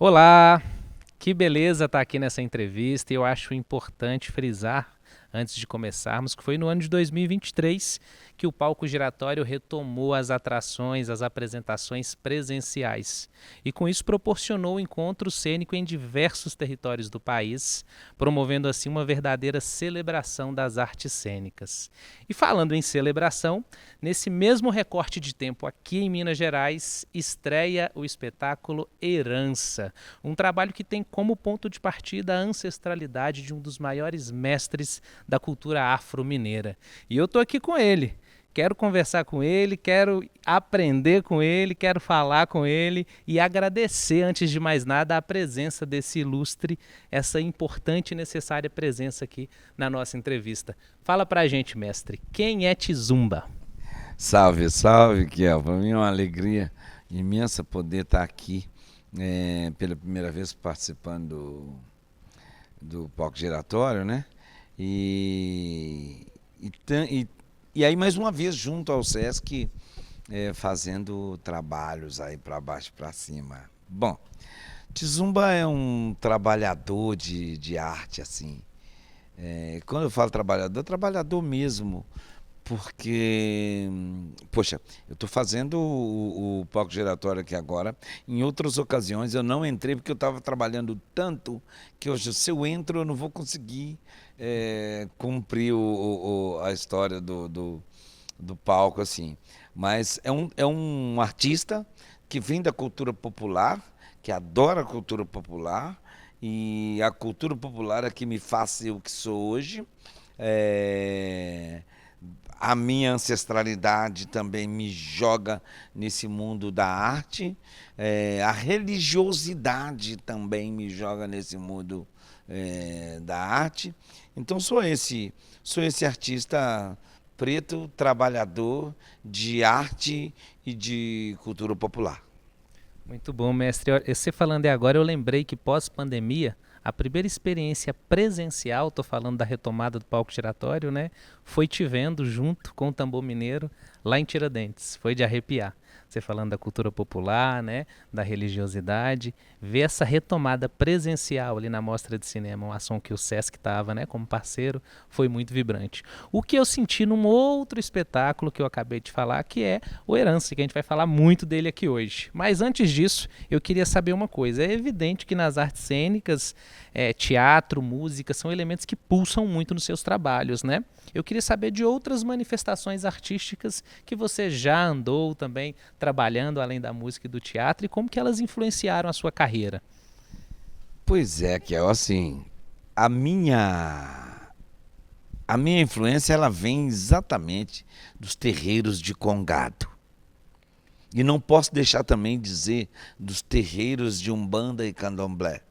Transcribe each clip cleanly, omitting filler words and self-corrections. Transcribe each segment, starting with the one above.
Olá, que beleza estar aqui nessa entrevista e eu acho importante frisar, antes de começarmos, que foi no ano de 2023 que o Palco Giratório retomou as atrações, as apresentações presenciais. E com isso proporcionou o encontro cênico em diversos territórios do país, promovendo assim uma verdadeira celebração das artes cênicas. E falando em celebração, nesse mesmo recorte de tempo aqui em Minas Gerais, estreia o espetáculo Herança, um trabalho que tem como ponto de partida a ancestralidade de um dos maiores mestres da cultura afro-mineira. E eu tô aqui com ele. Quero conversar com ele, quero aprender com ele, quero falar com ele e agradecer, antes de mais nada, a presença desse ilustre, essa importante e necessária presença aqui na nossa entrevista. Fala pra gente, mestre, quem é Tizumba? Salve, salve, Kiel. Para mim é uma alegria imensa poder estar aqui pela primeira vez participando do palco giratório, né? E, e, tan- e- e aí mais uma vez junto ao Sesc fazendo trabalhos aí para baixo e para cima. Bom, Tizumba é um trabalhador de arte, assim. Quando eu falo trabalhador, trabalhador mesmo, porque, poxa, eu estou fazendo o palco giratório aqui agora. Em outras ocasiões eu não entrei porque eu estava trabalhando tanto que hoje, se eu entro, eu não vou conseguir cumprir a história do palco, assim. Mas é um artista que vem da cultura popular, que adora a cultura popular, e a cultura popular é que me faz ser o que sou hoje. É, a minha ancestralidade também me joga nesse mundo da arte, a religiosidade também me joga nesse mundo da arte. Então sou esse artista preto, trabalhador de arte e de cultura popular. Muito bom, mestre. Você falando agora, eu lembrei que pós-pandemia, a primeira experiência presencial, estou falando da retomada do palco giratório, né? Foi te vendo junto com o Tambor Mineiro lá em Tiradentes. Foi de arrepiar. Você falando da cultura popular, né? Da religiosidade. Ver essa retomada presencial ali na Mostra de Cinema, uma ação que o Sesc estava, né? Como parceiro, foi muito vibrante. O que eu senti num outro espetáculo que eu acabei de falar, que é o Herança, que a gente vai falar muito dele aqui hoje. Mas antes disso, eu queria saber uma coisa. É evidente que nas artes cênicas, teatro, música, são elementos que pulsam muito nos seus trabalhos, né? Eu queria saber de outras manifestações artísticas que você já andou também trabalhando além da música e do teatro e como que elas influenciaram a sua carreira. Pois é, que é assim, a minha a minha influência ela vem exatamente dos terreiros de Congado. E não posso deixar também de dizer dos terreiros de Umbanda e Candomblé.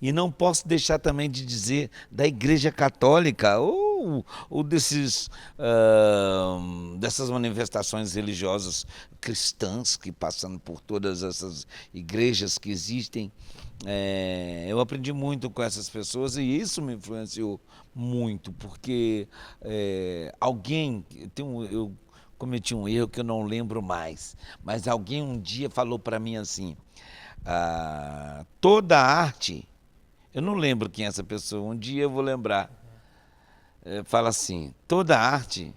E não posso deixar também de dizer da Igreja Católica ou dessas manifestações religiosas cristãs que passando por todas essas igrejas que existem. Eu aprendi muito com essas pessoas e isso me influenciou muito, porque eu cometi um erro que eu não lembro mais, mas alguém um dia falou para mim assim: toda arte, eu não lembro quem é essa pessoa, um dia eu vou lembrar. Fala assim: toda arte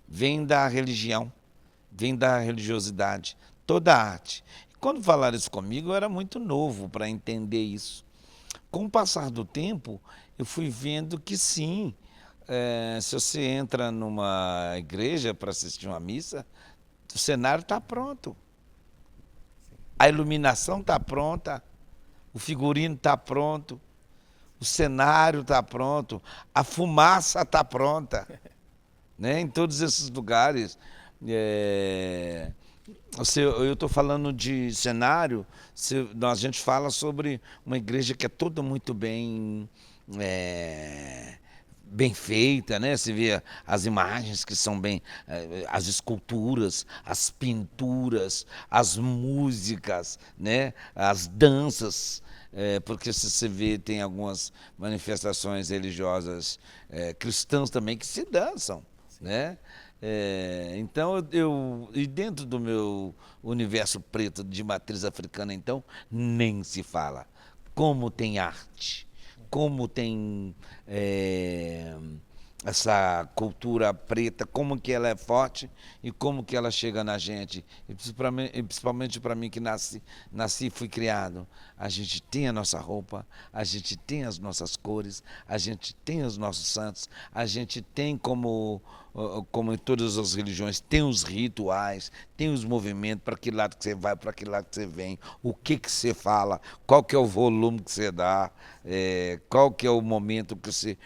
vem da religião, vem da religiosidade, toda arte. Quando falaram isso comigo, eu era muito novo para entender isso. Com o passar do tempo, eu fui vendo que sim, se você entra numa igreja para assistir uma missa, o cenário está pronto, a iluminação está pronta, o figurino está pronto, o cenário está pronto, a fumaça está pronta, né? Em todos esses lugares. É, eu estou falando de cenário, a gente fala sobre uma igreja que é toda muito é, bem feita, né? Você vê as imagens que são as esculturas, as pinturas, as músicas, né? As danças. Porque se você vê, tem algumas manifestações religiosas cristãs também que se dançam, Sim. né? Então, e dentro do meu universo preto de matriz africana, então, nem se fala. Como tem arte, como tem é, essa cultura preta, como que ela é forte e como que ela chega na gente. E principalmente para mim que nasci e fui criado. A gente tem a nossa roupa, a gente tem as nossas cores, a gente tem os nossos santos, a gente tem como em todas as religiões, tem os rituais, tem os movimentos, para que lado que você vai, para que lado que você vem, o que você fala, qual que é o volume que você dá, qual que é o momento que você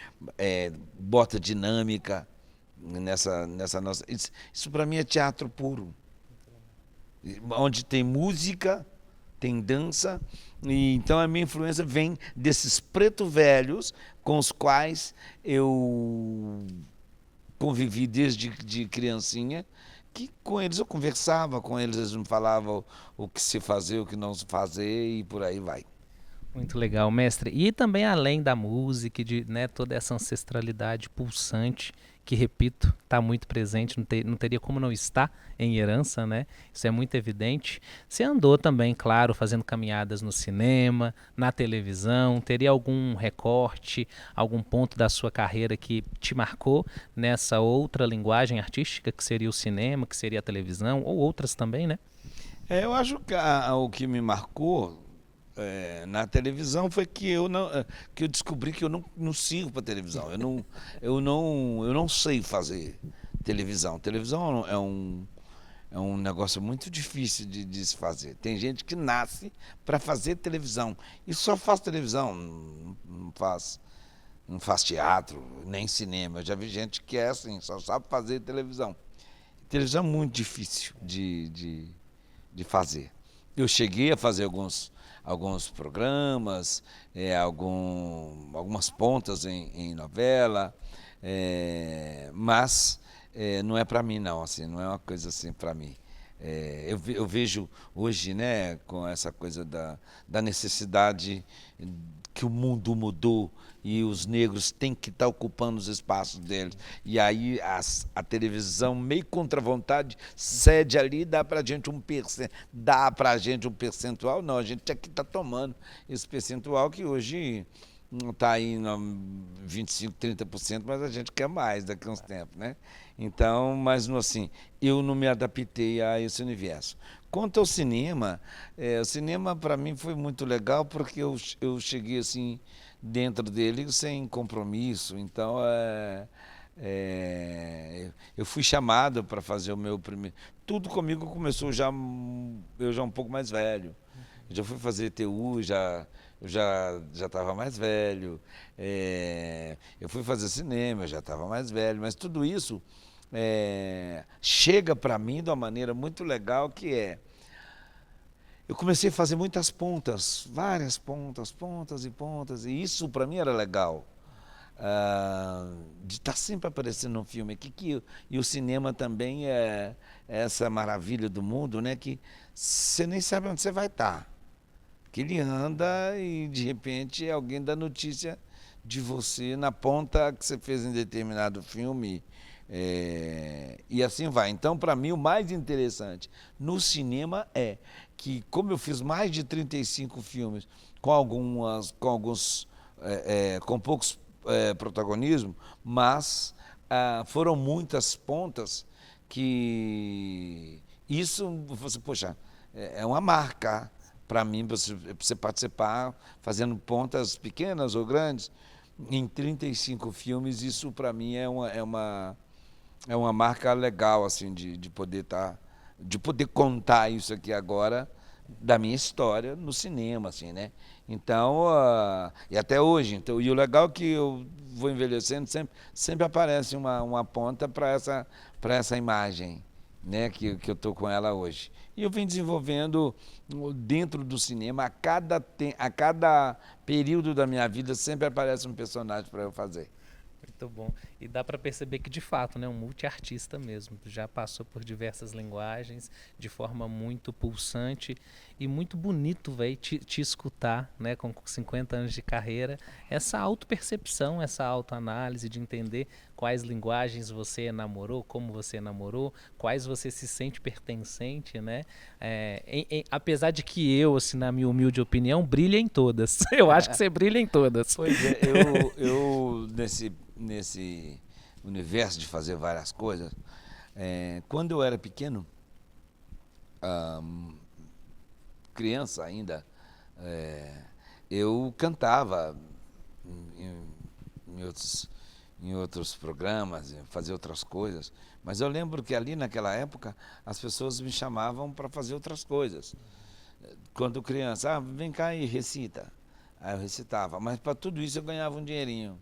bota dinâmica nessa nossa... Isso para mim é teatro puro, onde tem música, tem dança, e então a minha influência vem desses pretos velhos com os quais eu convivi desde de criancinha, que com eles eu conversava, com eles me falavam o que se fazer, o que não se fazer e por aí vai. Muito legal, mestre. E também além da música, e de, né, toda essa ancestralidade pulsante, que, repito, está muito presente, não teria como não estar em herança, né? Isso é muito evidente. Você andou também, claro, fazendo caminhadas no cinema, na televisão. Teria algum recorte, algum ponto da sua carreira que te marcou nessa outra linguagem artística, que seria o cinema, que seria a televisão, ou outras também, né? Eu acho que o que me marcou na televisão foi que que eu descobri que eu não sirvo para televisão. Eu não sei fazer televisão. Televisão é um negócio muito difícil de se fazer. Tem gente que nasce para fazer televisão e só faz televisão, não faz teatro, nem cinema. Eu já vi gente que é assim, só sabe fazer televisão. Televisão é muito difícil de fazer. Eu cheguei a fazer alguns programas, algumas pontas em novela, mas não é para mim não, assim, não é uma coisa assim para mim. Eu vejo hoje, né, com essa coisa da necessidade que o mundo mudou e os negros têm que estar ocupando os espaços deles. E aí a televisão, meio contra a vontade, cede ali e dá para a gente um percentual. Não, a gente aqui está tomando esse percentual que hoje não está aí no 25, 30%, mas a gente quer mais daqui a uns tempos, né? Então, mas assim, eu não me adaptei a esse universo. Quanto ao cinema, o cinema para mim foi muito legal porque eu cheguei assim dentro dele sem compromisso. Então, eu fui chamado para fazer o meu primeiro. Tudo comigo começou eu já um pouco mais velho. Eu já fui fazer TU, eu já estava mais velho. Eu fui fazer cinema, eu já estava mais velho. Mas tudo isso chega para mim de uma maneira muito legal que eu comecei a fazer muitas pontas, várias pontas, pontas e pontas, e isso para mim era legal. De estar sempre aparecendo no filme aqui, e o cinema também é essa maravilha do mundo, né, que você nem sabe onde você vai estar. Que ele anda e de repente alguém dá notícia de você na ponta que você fez em determinado filme. E assim vai. Então, para mim, o mais interessante no cinema é que, como eu fiz mais de 35 filmes com poucos protagonismo, mas foram muitas pontas que isso, você, poxa, é uma marca para mim, você participar fazendo pontas pequenas ou grandes em 35 filmes. Isso para mim é uma marca legal assim de poder de poder contar isso aqui agora da minha história no cinema, assim, né? Então, e até hoje, então, e o legal é que eu vou envelhecendo, sempre aparece uma ponta para essa imagem, né, que eu estou com ela hoje. E eu venho desenvolvendo dentro do cinema, a cada período da minha vida sempre aparece um personagem para eu fazer. Muito bom. E dá para perceber que, de fato, né, um multiartista mesmo. Já passou por diversas linguagens, de forma muito pulsante e muito bonito, velho, te escutar, né, com 50 anos de carreira. Essa autopercepção, essa autoanálise de entender quais linguagens você namorou, como você namorou, quais você se sente pertencente, né? Apesar de que eu, assim, na minha humilde opinião, brilha em todas. Eu acho que você brilha em todas. Pois é, eu nesse universo de fazer várias coisas, quando eu era pequeno, criança ainda, eu cantava em, em outros, em outros programas, fazia outras coisas. Mas eu lembro que ali naquela época as pessoas me chamavam para fazer outras coisas. Quando criança, vem cá e recita. Aí eu recitava, mas para tudo isso eu ganhava um dinheirinho.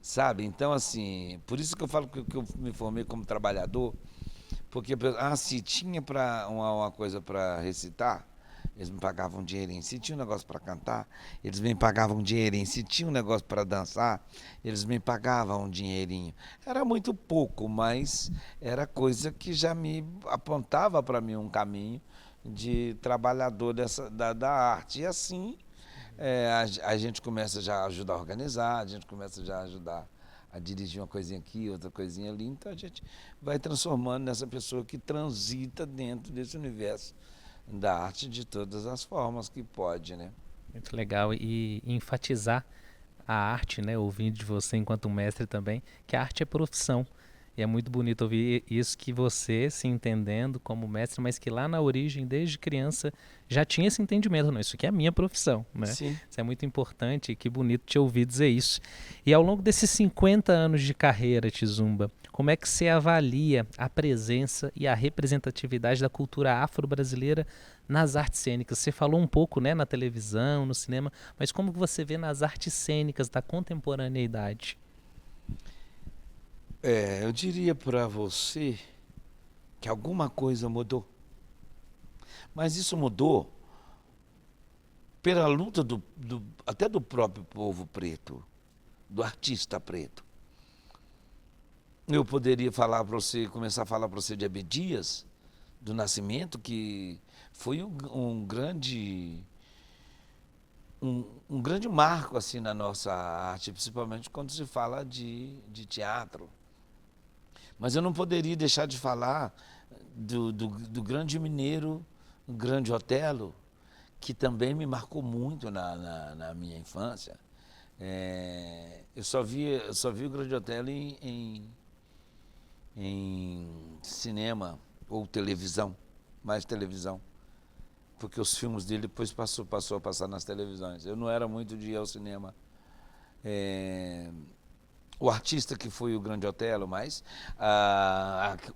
Sabe? Então, assim, por isso que eu falo que eu me formei como trabalhador, porque, se tinha uma coisa para recitar, eles me pagavam um dinheirinho. Se tinha um negócio para cantar, eles me pagavam um dinheirinho. Se tinha um negócio para dançar, eles me pagavam um dinheirinho. Era muito pouco, mas era coisa que já me apontava para mim um caminho de trabalhador da arte. E assim, a gente começa já a ajudar a organizar, a gente começa já a ajudar a dirigir uma coisinha aqui, outra coisinha ali. Então a gente vai transformando nessa pessoa que transita dentro desse universo da arte de todas as formas que pode, né? Muito legal. E enfatizar a arte, né? Ouvindo de você enquanto mestre também, que a arte é profissão. E é muito bonito ouvir isso, que você se entendendo como mestre, mas que lá na origem, desde criança, já tinha esse entendimento. Não, isso aqui é a minha profissão, né? Sim. Isso é muito importante e que bonito te ouvir dizer isso. E ao longo desses 50 anos de carreira, Tizumba, como é que você avalia a presença e a representatividade da cultura afro-brasileira nas artes cênicas? Você falou um pouco, né, na televisão, no cinema, mas como que você vê nas artes cênicas da contemporaneidade? Eu diria para você que alguma coisa mudou. Mas isso mudou pela luta até do próprio povo preto, do artista preto. Eu poderia falar para você, começar a falar para você de Abdias, do Nascimento, que foi um grande um grande marco assim na nossa arte, principalmente quando se fala de teatro. Mas eu não poderia deixar de falar do grande mineiro, o grande Otelo, que também me marcou muito na minha infância. Eu só vi o grande Otelo em cinema ou televisão, mais televisão, porque os filmes dele depois passou a passar nas televisões. Eu não era muito de ir ao cinema. O artista que foi o grande Otelo, mas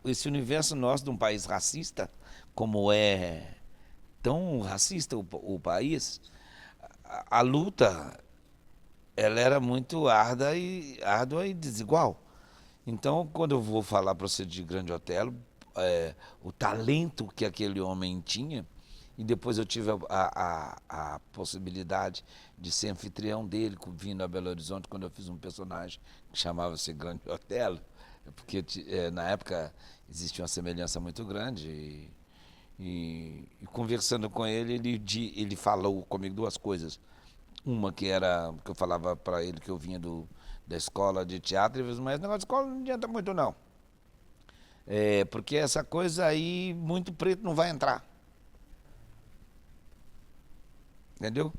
esse universo nosso de um país racista, como é tão racista o país, a luta ela era muito árdua e desigual. Então, quando eu vou falar para você de Grande Otelo, o talento que aquele homem tinha, e depois eu tive a possibilidade de ser anfitrião dele, vindo a Belo Horizonte, quando eu fiz um personagem que chamava-se Grande Otelo, porque na época existia uma semelhança muito grande. E conversando com ele, ele falou comigo duas coisas. Uma que era que eu falava para ele que eu vinha da escola de teatro, ele falou, mas o negócio de escola não adianta muito não. Porque essa coisa aí, muito preto não vai entrar. Entendeu?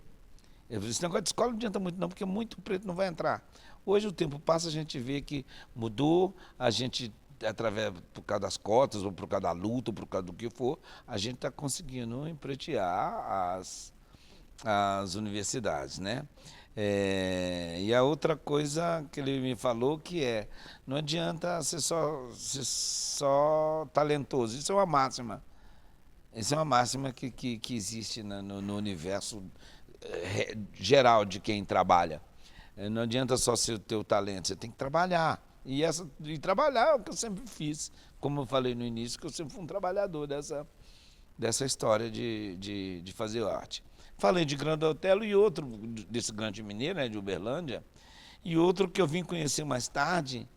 Eu falei, esse negócio de escola não adianta muito não, porque muito preto não vai entrar. Hoje o tempo passa, a gente vê que mudou, a gente, por causa das cotas, ou por causa da luta, ou por causa do que for, a gente está conseguindo empretear as universidades, né? E a outra coisa que ele me falou que não adianta ser só talentoso, isso é uma máxima. Isso é uma máxima que existe no universo geral de quem trabalha. Não adianta só ser o teu talento, você tem que trabalhar. E trabalhar é o que eu sempre fiz. Como eu falei no início, que eu sempre fui um trabalhador dessa história de fazer arte. Falei de Grande Otelo e outro desse grande mineiro, né, de Uberlândia. E outro que eu vim conhecer mais tarde,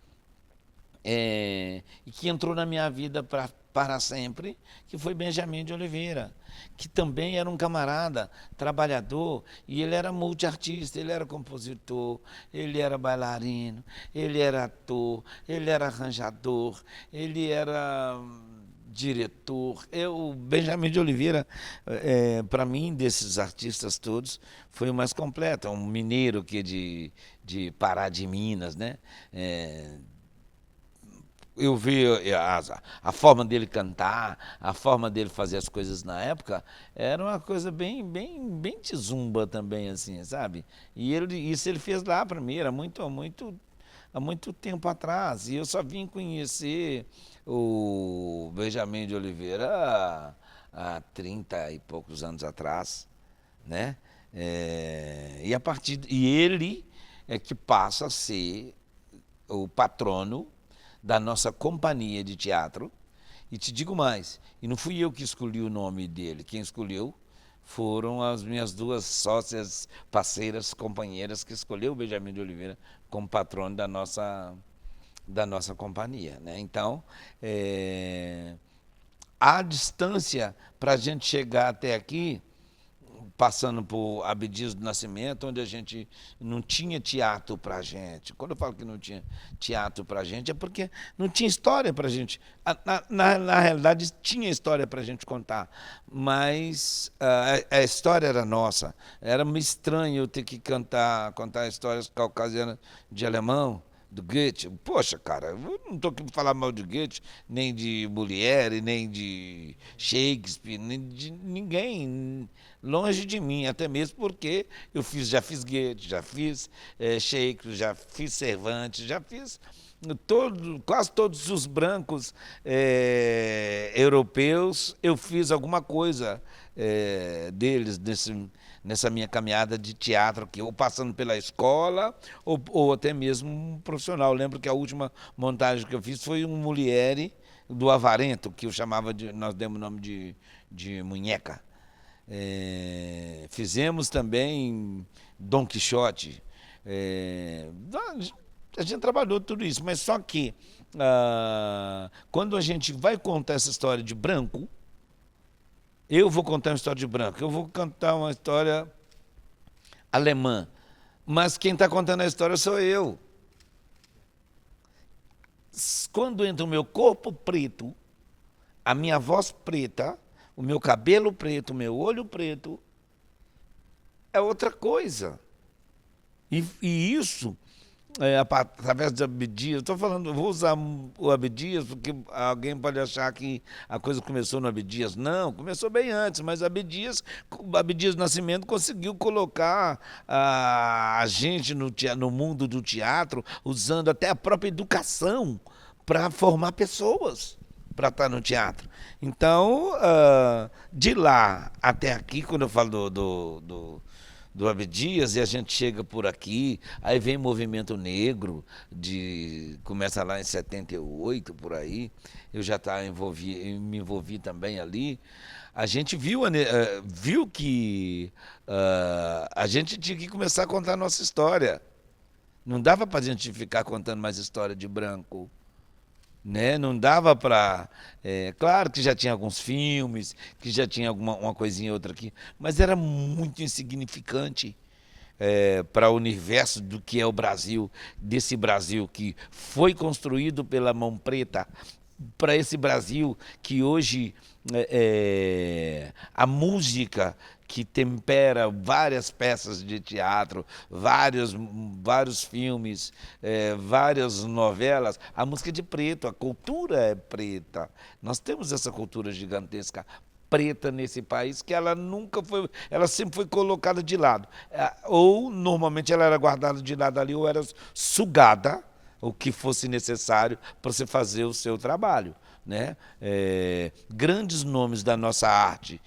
e que entrou na minha vida para sempre, que foi Benjamin de Oliveira, que também era um camarada trabalhador, e ele era multiartista, ele era compositor, ele era bailarino, ele era ator, ele era arranjador, ele era diretor. Benjamin de Oliveira, para mim, desses artistas todos, foi o mais completo. É um mineiro que de Pará de Minas, né? Eu vi a forma dele cantar, a forma dele fazer as coisas na época, era uma coisa bem de zumba também, assim, sabe? E isso ele fez lá para mim, era há muito tempo atrás. E eu só vim conhecer o Benjamin de Oliveira há 30 e poucos anos atrás, né? E ele é que passa a ser o patrono da nossa companhia de teatro. E te digo mais, e não fui eu que escolhi o nome dele, quem escolheu foram as minhas duas sócias, parceiras, companheiras, que escolheu o Benjamin de Oliveira como patrono da nossa companhia, né? Então, a distância para a gente chegar até aqui, passando por Abdias do Nascimento, onde a gente não tinha teatro para a gente. Quando eu falo que não tinha teatro para a gente, é porque não tinha história para a gente. Na realidade, tinha história para a gente contar, mas a história era nossa. Era meio estranho eu ter que contar histórias caucasianas de alemão, do Goethe. Poxa, cara, eu não estou aqui para falar mal de Goethe, nem de Molière, nem de Shakespeare, nem de ninguém, longe de mim, até mesmo porque já fiz Goethe, já fiz Shakespeare, já fiz Cervantes, já fiz quase todos os brancos europeus, eu fiz alguma coisa deles nessa minha caminhada de teatro aqui, ou passando pela escola, ou até mesmo um profissional. Eu lembro que a última montagem que eu fiz foi um Molière do Avarento, que eu chamava nós demos o nome de Munheca. Fizemos também Dom Quixote. A gente trabalhou tudo isso, mas só que quando a gente vai contar essa história de branco, eu vou contar uma história de branco, eu vou contar uma história alemã, mas quem está contando a história sou eu. Quando entra o meu corpo preto, a minha voz preta, o meu cabelo preto, o meu olho preto, é outra coisa. E isso, através de Abdias, estou falando, vou usar o Abdias, porque alguém pode achar que a coisa começou no Abdias. Não, começou bem antes, mas Abdias Nascimento conseguiu colocar a gente no mundo do teatro, usando até a própria educação para formar pessoas para estar no teatro. Então, de lá até aqui, quando eu falo do Abdias, e a gente chega por aqui, aí vem o movimento negro, começa lá em 78, por aí, eu já me envolvi também ali. A gente viu que a gente tinha que começar a contar a nossa história. Não dava para a gente ficar contando mais história de branco, né? Não dava para... claro que já tinha alguns filmes, que já tinha uma coisinha outra aqui, mas era muito insignificante para o universo do que é o Brasil, desse Brasil que foi construído pela mão preta, para esse Brasil que hoje a música que tempera várias peças de teatro, vários filmes, várias novelas, a música é de preto, a cultura é preta. Nós temos essa cultura gigantesca preta nesse país que ela sempre foi colocada de lado. Ou normalmente ela era guardada de lado ali, ou era sugada o que fosse necessário para você fazer o seu trabalho, né? Grandes nomes da nossa arte,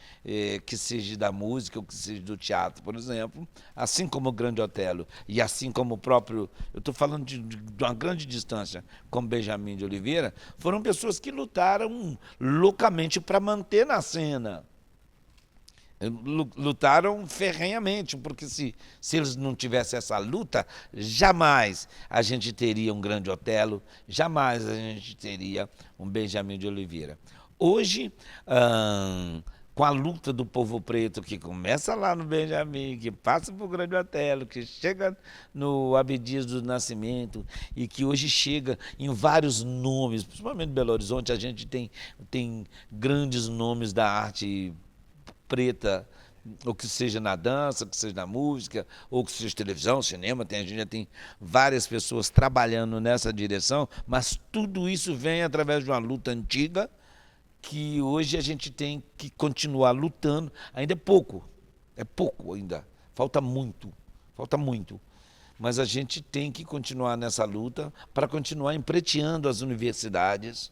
que seja da música ou que seja do teatro, por exemplo, assim como o Grande Otelo e assim como o próprio, eu estou falando de uma grande distância, como Benjamin de Oliveira, foram pessoas que lutaram loucamente para manter na cena Lutaram ferrenhamente, porque se eles não tivessem essa luta, jamais a gente teria um grande Otelo, jamais a gente teria um Benjamin de Oliveira. Hoje, com a luta do povo preto, que começa lá no Benjamin, que passa por Grande Otelo, que chega no Abdias do Nascimento, e que hoje chega em vários nomes, principalmente em Belo Horizonte, a gente tem grandes nomes da arte preta, ou que seja na dança, que seja na música, ou que seja televisão, cinema, a gente já tem várias pessoas trabalhando nessa direção, mas tudo isso vem através de uma luta antiga, que hoje a gente tem que continuar lutando. Ainda é pouco ainda, falta muito, falta muito. Mas a gente tem que continuar nessa luta para continuar empreteando as universidades,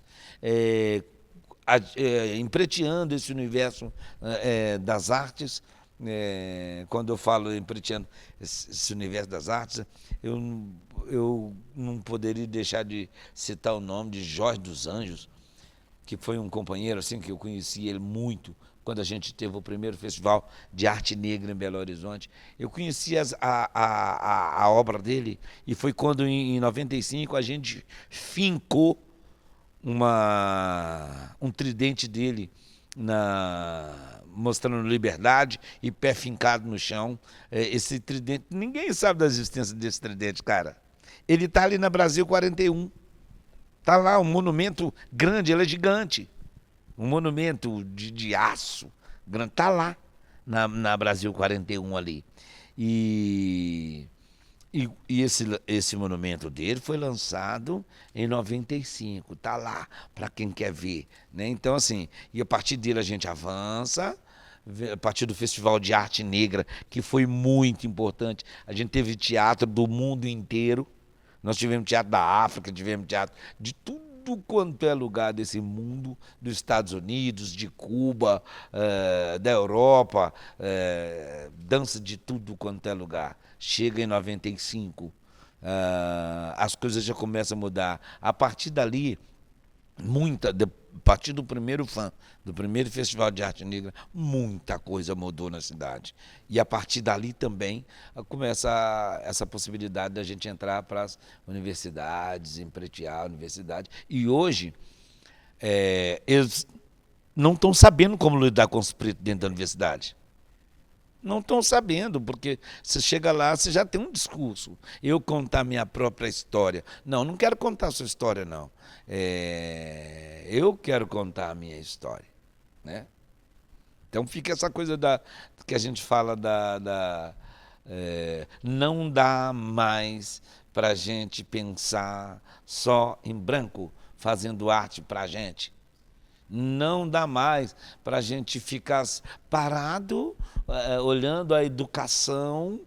empreteando esse universo das artes. Quando eu falo empreteando esse universo das artes, eu não poderia deixar de citar o nome de Jorge dos Anjos, que foi um companheiro assim que eu conheci ele muito quando a gente teve o primeiro festival de arte negra em Belo Horizonte. Eu conheci a obra dele, e foi quando, em 95, a gente fincou um tridente dele mostrando liberdade e pé fincado no chão. Esse tridente, ninguém sabe da existência desse tridente, cara. Ele está ali na Brasil 41. Está lá um monumento grande, ele é gigante. Um monumento de aço grande, está lá na Brasil 41 ali. E esse monumento dele foi lançado em 95, está lá para quem quer ver, né? Então, assim, e a partir dele a gente avança, a partir do Festival de Arte Negra, que foi muito importante. A gente teve teatro do mundo inteiro, nós tivemos teatro da África, tivemos teatro de tudo quanto é lugar desse mundo, dos Estados Unidos, de Cuba, da Europa, dança de tudo quanto é lugar. Chega em 95, as coisas já começam a mudar. A partir dali, a partir do primeiro do primeiro Festival de Arte Negra, muita coisa mudou na cidade. E a partir dali também começa essa possibilidade da gente entrar para as universidades, empretear a universidade. E hoje, eles não estão sabendo como lidar com os pretos dentro da universidade. Não estão sabendo, porque você chega lá, você já tem um discurso. Eu contar minha própria história. Não, não quero contar a sua história, não. Eu quero contar a minha história, né? Então fica essa coisa que a gente fala não dá mais para a gente pensar só em branco, fazendo arte para a gente. Não dá mais para a gente ficar parado, olhando a educação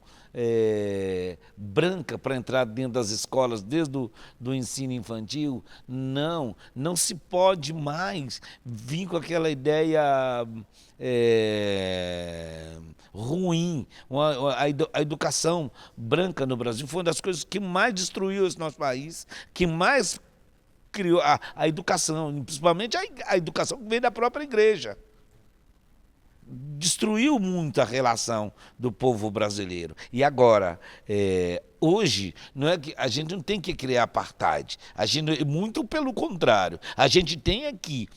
branca para entrar dentro das escolas, desde do ensino infantil. Não se pode mais vir com aquela ideia ruim. A educação branca no Brasil foi uma das coisas que mais destruiu esse nosso país, que mais criou a educação, principalmente a educação que veio da própria igreja. Destruiu muito a relação do povo brasileiro. E agora, hoje, não é que a gente não tem que criar apartheid. Muito pelo contrário. A gente tem aqui.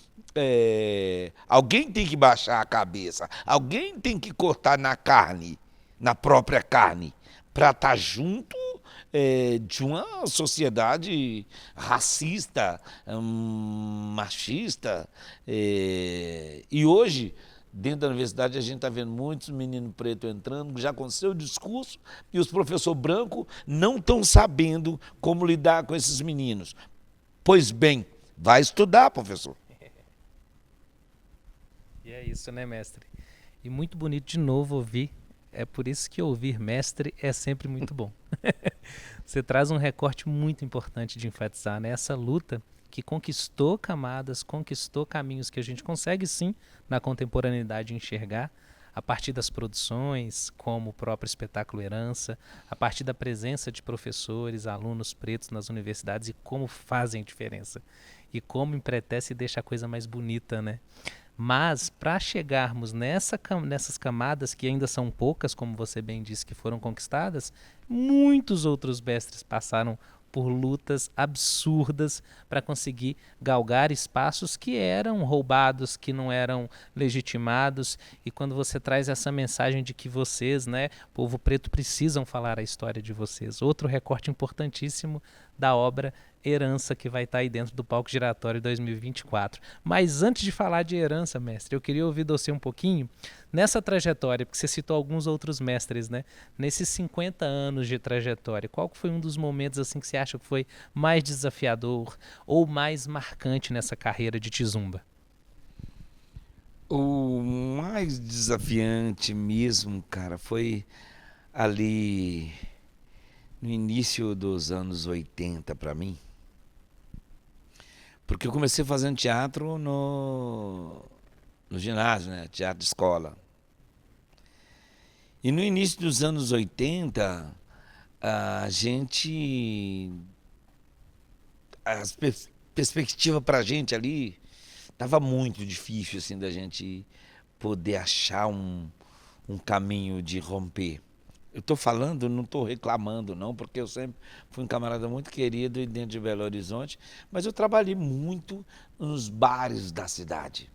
Alguém tem que baixar a cabeça. Alguém tem que cortar na carne, na própria carne, para estar junto de uma sociedade racista, machista. E hoje, dentro da universidade, a gente está vendo muitos meninos pretos entrando, já com seu discurso, e os professores brancos não estão sabendo como lidar com esses meninos. Pois bem, vai estudar, professor. E é isso, né, mestre? E muito bonito de novo ouvir. É por isso que ouvir mestre é sempre muito bom. Você traz um recorte muito importante de enfatizar, né? Essa luta que conquistou camadas, conquistou caminhos que a gente consegue sim, na contemporaneidade, enxergar, a partir das produções, como o próprio espetáculo Herança, a partir da presença de professores, alunos pretos nas universidades e como fazem diferença. E como empretece e deixa a coisa mais bonita, né? Mas para chegarmos nessas camadas que ainda são poucas, como você bem disse, que foram conquistadas, muitos outros mestres passaram por lutas absurdas para conseguir galgar espaços que eram roubados, que não eram legitimados. E quando você traz essa mensagem de que vocês, né, povo preto, precisam falar a história de vocês, outro recorte importantíssimo da obra Herança, que vai estar aí dentro do Palco Giratório 2024. Mas antes de falar de Herança, mestre, eu queria ouvir de você um pouquinho nessa trajetória, porque você citou alguns outros mestres, né? Nesses 50 anos de trajetória, qual foi um dos momentos assim que você acha que foi mais desafiador ou mais marcante nessa carreira de Tizumba? O mais desafiante mesmo, cara, foi ali no início dos anos 80 para mim, porque eu comecei fazendo teatro no ginásio, né? Teatro de escola. E no início dos anos 80, a gente. As perspectivas para a gente ali estava muito difícil assim da gente poder achar um caminho de romper. Eu estou falando, não estou reclamando não, porque eu sempre fui um camarada muito querido dentro de Belo Horizonte, mas eu trabalhei muito nos bares da cidade.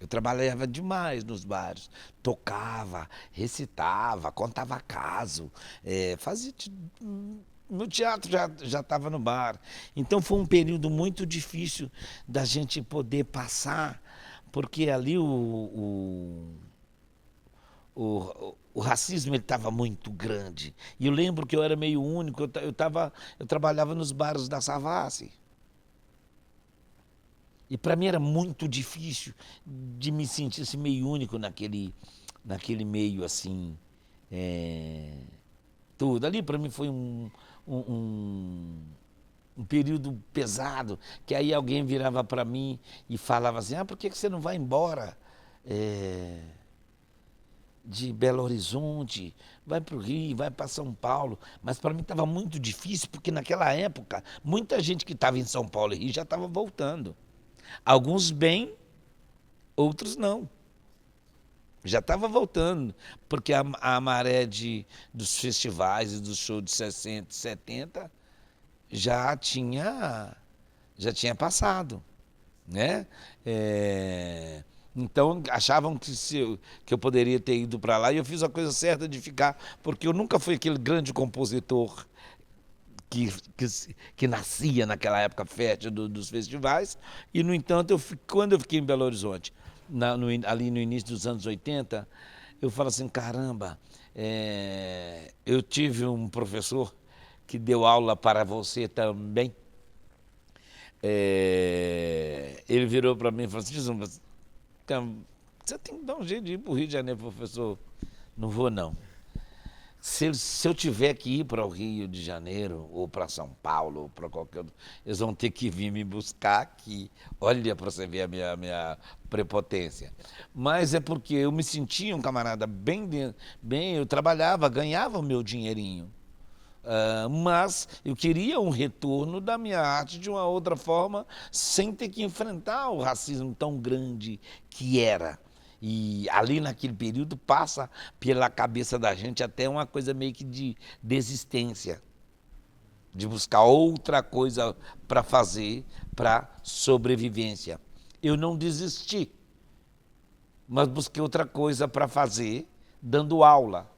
Eu trabalhava demais nos bares, tocava, recitava, contava caso, fazia. No teatro já estava no bar. Então foi um período muito difícil da gente poder passar, porque ali o racismo estava muito grande. E eu lembro que eu era meio único, eu trabalhava nos bares da Savassi. E para mim era muito difícil de me sentir assim, meio único naquele meio assim. Tudo. Ali para mim foi um, um, um período pesado, que aí alguém virava para mim e falava assim, por que você não vai embora de Belo Horizonte, vai para o Rio, vai para São Paulo? Mas para mim estava muito difícil, porque naquela época, muita gente que estava em São Paulo e Rio já estava voltando. Alguns bem, outros não. Já estava voltando, porque a maré dos festivais e dos shows de 60, 70 já tinha passado, né? Então achavam que eu poderia ter ido para lá e eu fiz a coisa certa de ficar, porque eu nunca fui aquele grande compositor que, que, que nascia naquela época fértil dos festivais, e no entanto, quando eu fiquei em Belo Horizonte, ali no início dos anos 80, eu falo assim, caramba, eu tive um professor que deu aula para você também. Ele virou para mim e falou assim, "Tizuma, você tem que dar um jeito de ir para o Rio de Janeiro, professor." Não vou, não. Se eu tiver que ir para o Rio de Janeiro, ou para São Paulo, ou para qualquer outro, eles vão ter que vir me buscar aqui. Olha para você ver a minha prepotência. Mas é porque eu me sentia um camarada bem, eu trabalhava, ganhava o meu dinheirinho. Mas eu queria um retorno da minha arte de uma outra forma, sem ter que enfrentar o racismo tão grande que era. E ali naquele período passa pela cabeça da gente até uma coisa meio que de desistência, de buscar outra coisa para fazer, para sobrevivência. Eu não desisti, mas busquei outra coisa para fazer, dando aula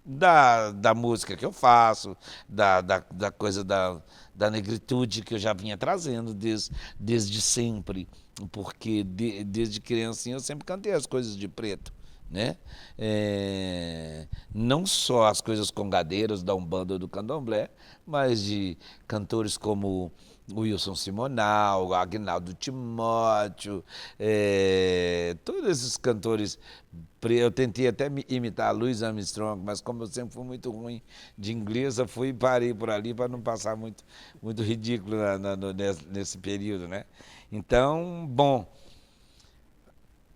da música que eu faço, da coisa da negritude que eu já vinha trazendo desde sempre, porque desde criancinha eu sempre cantei as coisas de preto, né? Não só as coisas congadeiras da Umbanda ou do Candomblé, mas de cantores como o Wilson Simonal, o Agnaldo Timóteo, todos esses cantores. Eu tentei até imitar a Louis Armstrong, mas como eu sempre fui muito ruim de inglês, eu fui e parei por ali para não passar muito ridículo nesse período, né? Então, bom,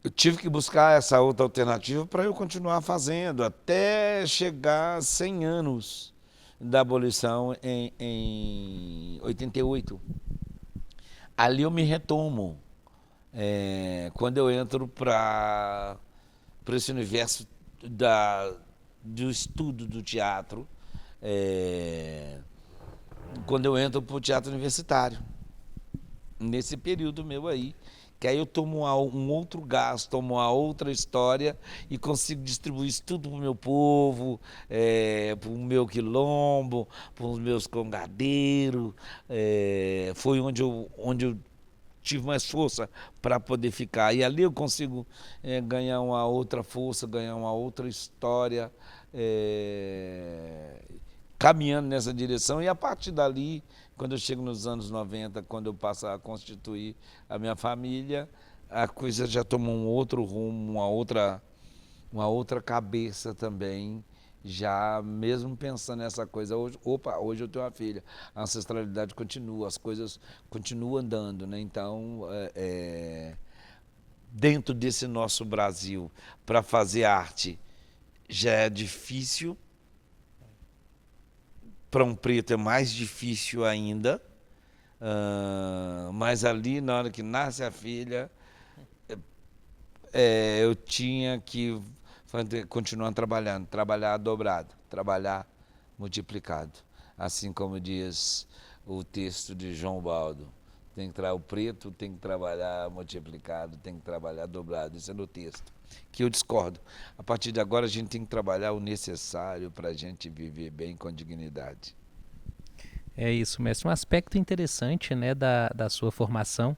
eu tive que buscar essa outra alternativa para eu continuar fazendo, até chegar a 100 anos da abolição em 88. Ali eu me retomo. quando eu entro para esse universo do estudo do teatro, é, quando eu entro para o teatro universitário, nesse período meu aí, que aí eu tomo um outro gás, tomo uma outra história e consigo distribuir isso tudo para o meu povo, para o meu quilombo, para os meus congadeiros. Foi onde eu tive mais força para poder ficar. E ali eu consigo ganhar uma outra força, ganhar uma outra história, é, caminhando nessa direção. E a partir dali, quando eu chego nos anos 90, quando eu passo a constituir a minha família, a coisa já toma um outro rumo, uma outra cabeça também, já mesmo pensando nessa coisa, hoje eu tenho uma filha, a ancestralidade continua, as coisas continuam andando, né? Então, dentro desse nosso Brasil, para fazer arte, já é difícil, para um preto é mais difícil ainda, mas ali, na hora que nasce a filha, eu tinha que continuar trabalhando, trabalhar dobrado, trabalhar multiplicado. Assim como diz o texto de João Baldo. O preto tem que trabalhar multiplicado, tem que trabalhar dobrado. Isso é no texto, que eu discordo. A partir de agora a gente tem que trabalhar o necessário para a gente viver bem com dignidade. É isso, mestre. Um aspecto interessante, né, da sua formação.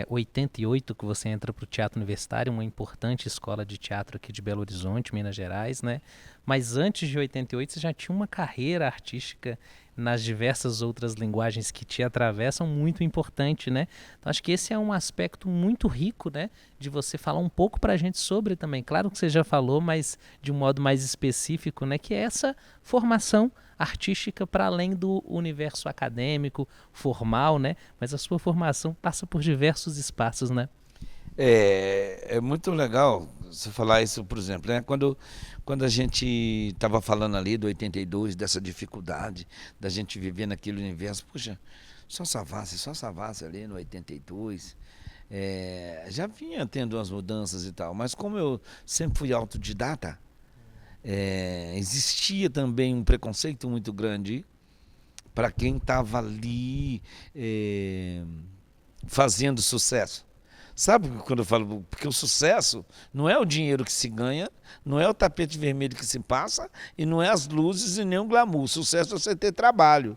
88 que você entra para o Teatro Universitário, uma importante escola de teatro aqui de Belo Horizonte, Minas Gerais, né? Mas antes de 88 você já tinha uma carreira artística nas diversas outras linguagens que te atravessam muito importante, né? Então acho que esse é um aspecto muito rico, né? De você falar um pouco para a gente sobre também. Claro que você já falou, mas de um modo mais específico, né? Que é essa formação artística para além do universo acadêmico, formal, né? Mas a sua formação passa por diversos espaços, né? É muito legal você falar isso, por exemplo, né? Quando a gente estava falando ali do 82, dessa dificuldade da gente viver naquele universo, puxa, só Savassi ali no 82, já vinha tendo umas mudanças e tal, mas como eu sempre fui autodidata, existia também um preconceito muito grande para quem estava ali fazendo sucesso. Sabe quando eu falo? Porque o sucesso não é o dinheiro que se ganha, não é o tapete vermelho que se passa, e não é as luzes e nem o glamour. O sucesso é você ter trabalho.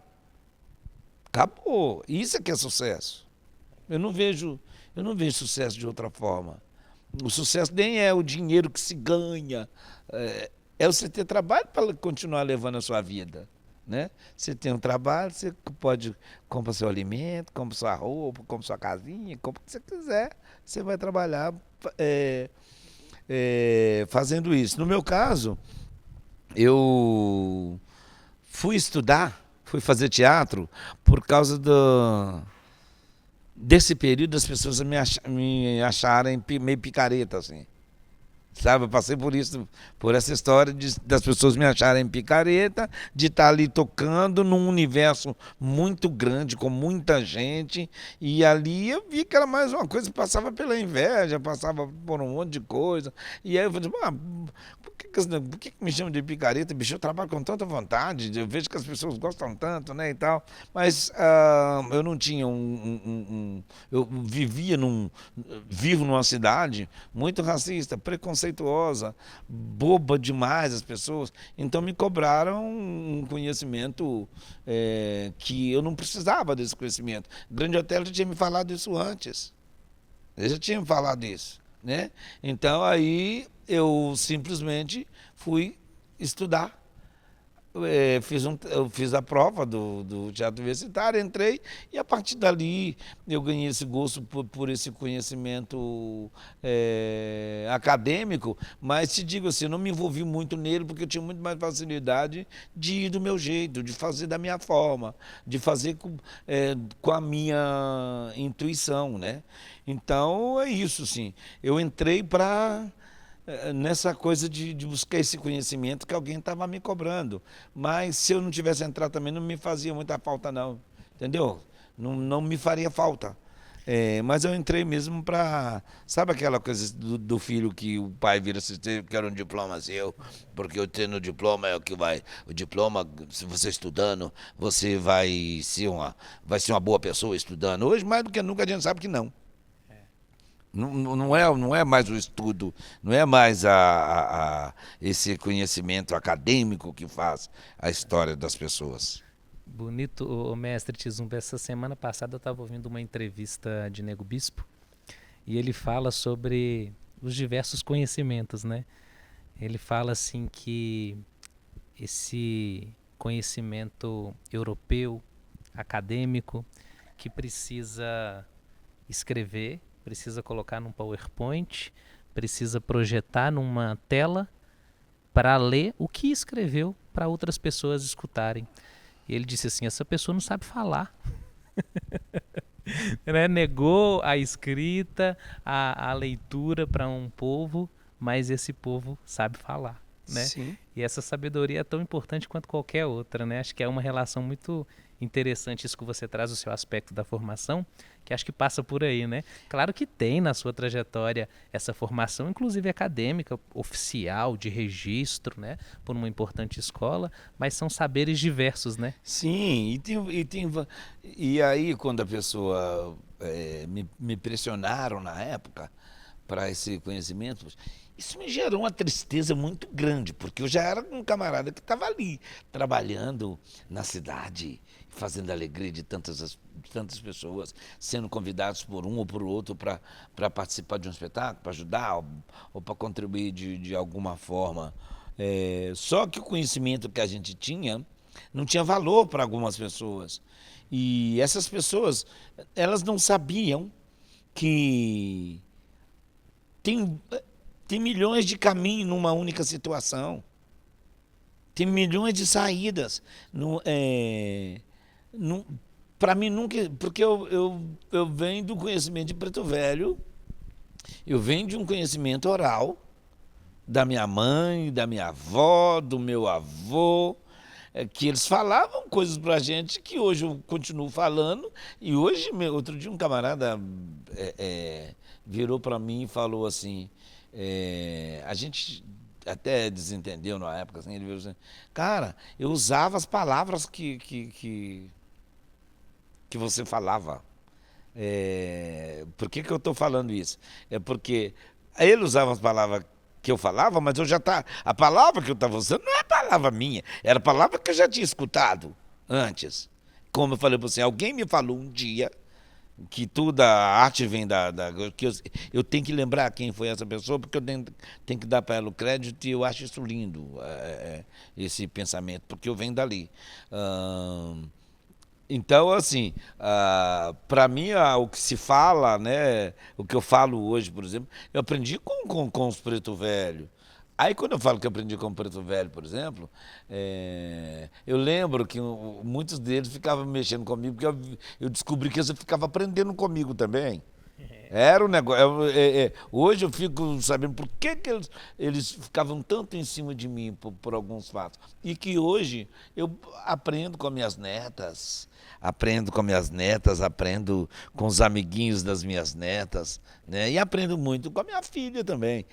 Acabou. Isso é que é sucesso. Eu não vejo sucesso de outra forma. O sucesso nem é o dinheiro que se ganha, é você ter trabalho para continuar levando a sua vida. Né? Você tem um trabalho, você pode comprar seu alimento, compra sua roupa, compra sua casinha, compra o que você quiser. Você vai trabalhar fazendo isso. No meu caso, eu fui estudar, fui fazer teatro por causa desse período das pessoas me acharem meio picareta, assim. Sabe, eu passei por isso, por essa história das pessoas me acharem picareta, de estar ali tocando num universo muito grande, com muita gente, e ali eu vi que era mais uma coisa, passava pela inveja, passava por um monte de coisa, e aí eu falei, por que me chamam de picareta? Bicho, eu trabalho com tanta vontade, eu vejo que as pessoas gostam tanto, né, e tal, mas eu não tinha eu vivo numa cidade muito racista, preconceituosa, boba demais as pessoas, então me cobraram um conhecimento que eu não precisava desse conhecimento. O Grande Hotel já tinha me falado isso antes, ele já tinha me falado isso, né? Então aí eu simplesmente fui estudar. Eu fiz a prova do teatro universitário, entrei e a partir dali eu ganhei esse gosto por esse conhecimento acadêmico, mas te digo assim, eu não me envolvi muito nele porque eu tinha muito mais facilidade de ir do meu jeito, de fazer da minha forma, de fazer com a minha intuição, né? Então é isso, sim. Eu entrei nessa coisa de buscar esse conhecimento que alguém estava me cobrando. Mas se eu não tivesse entrado também, não me fazia muita falta, não. Entendeu? Não me faria falta. Mas eu entrei mesmo para... Sabe aquela coisa do filho que o pai vira assim, eu quero um diploma seu, porque eu tendo o diploma é o que vai... O diploma, se você estudando, você vai ser uma boa pessoa estudando. Hoje, mais do que nunca, a gente sabe que não. Não é mais o estudo, não é mais esse conhecimento acadêmico que faz a história das pessoas. Bonito, o mestre Tizumba. Essa semana passada eu estava ouvindo uma entrevista de Nego Bispo e ele fala sobre os diversos conhecimentos, né? Ele fala assim que esse conhecimento europeu, acadêmico, que precisa escrever, precisa colocar num PowerPoint, precisa projetar numa tela para ler o que escreveu para outras pessoas escutarem. E ele disse assim: essa pessoa não sabe falar. Né? Negou a escrita, a leitura para um povo, mas esse povo sabe falar. Né? Sim. E essa sabedoria é tão importante quanto qualquer outra, né? Acho que é uma relação muito interessante isso que você traz, o seu aspecto da formação, que acho que passa por aí, né? Claro que tem na sua trajetória essa formação, inclusive acadêmica, oficial, de registro, né? Por uma importante escola, mas são saberes diversos, né? Sim, e aí quando a pessoa me pressionaram na época para esse conhecimento, isso me gerou uma tristeza muito grande, porque eu já era um camarada que estava ali, trabalhando na cidade, fazendo a alegria de tantas pessoas, sendo convidados por um ou por outro para participar de um espetáculo, para ajudar ou para contribuir de alguma forma. Só que o conhecimento que a gente tinha não tinha valor para algumas pessoas. E essas pessoas, elas não sabiam que tem, tem milhões de caminhos numa única situação. Tem milhões de saídas. Para mim nunca... Porque eu venho do conhecimento de Preto Velho, eu venho de um conhecimento oral, da minha mãe, da minha avó, do meu avô, que eles falavam coisas pra gente que hoje eu continuo falando. E hoje, outro dia, um camarada virou para mim e falou assim, a gente até desentendeu na época, assim, ele virou assim, cara, eu usava as palavras que você falava. Por que eu estou falando isso? É porque ele usava as palavras que eu falava, mas a palavra que eu estava usando não é a palavra minha, era a palavra que eu já tinha escutado antes. Como eu falei para você, alguém me falou um dia que toda a arte vem que eu tenho que lembrar quem foi essa pessoa, porque eu tenho que dar para ela o crédito, e eu acho isso lindo, esse pensamento, porque eu venho dali. Então, assim, para mim, o que se fala, né, o que eu falo hoje, por exemplo, eu aprendi com os preto velho. Aí, quando eu falo que eu aprendi com o preto velho, por exemplo, eu lembro que muitos deles ficavam mexendo comigo, porque eu descobri que eles ficavam aprendendo comigo também. Era um negócio. Hoje eu fico sabendo por que eles ficavam tanto em cima de mim por alguns fatos. E que hoje eu aprendo com minhas netas, aprendo com os amiguinhos das minhas netas, né? E aprendo muito com a minha filha também.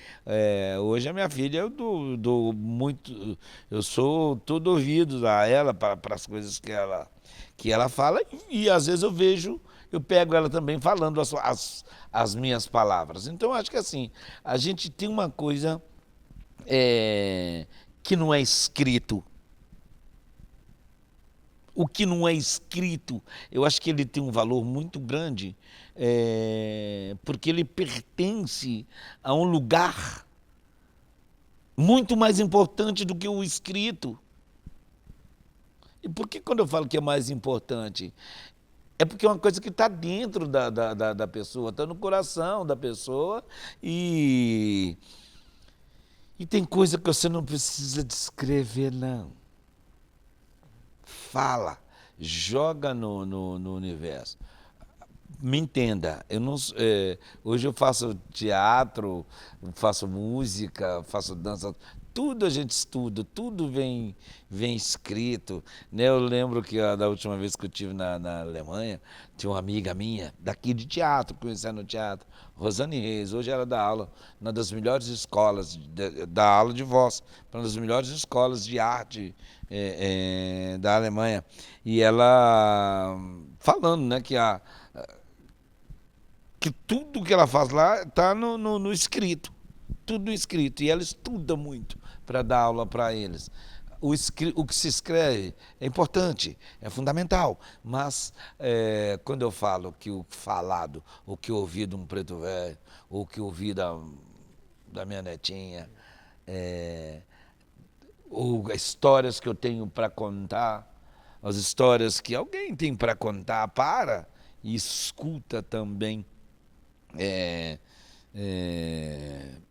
Hoje a minha filha dou muito. Eu sou todo ouvido a ela para as coisas que ela fala, e às vezes eu pego ela também falando as minhas palavras. Então, acho que assim, a gente tem uma coisa que não é escrito. O que não é escrito, eu acho que ele tem um valor muito grande, porque ele pertence a um lugar muito mais importante do que o escrito. E por que quando eu falo que é mais importante? É porque é uma coisa que está dentro da pessoa, está no coração da pessoa, e tem coisa que você não precisa descrever, não. Fala, joga no universo. Me entenda, hoje eu faço teatro, faço música, faço dança, tudo a gente estuda, tudo vem escrito, né? Eu lembro que da última vez que eu estive na Alemanha, tinha uma amiga minha daqui de teatro, conhecendo o teatro, Rosane Reis. Hoje ela dá aula numa das melhores escolas, dá aula de voz, para uma das melhores escolas de arte da Alemanha. E ela falando, né, que tudo que ela faz lá está no escrito, tudo escrito. E ela estuda muito para dar aula para eles. O que se escreve é importante, é fundamental, mas quando eu falo que o falado, o que eu ouvi de um preto velho, ou que eu ouvi da minha netinha, ou histórias que eu tenho para contar, as histórias que alguém tem para contar, para e escuta também. É, não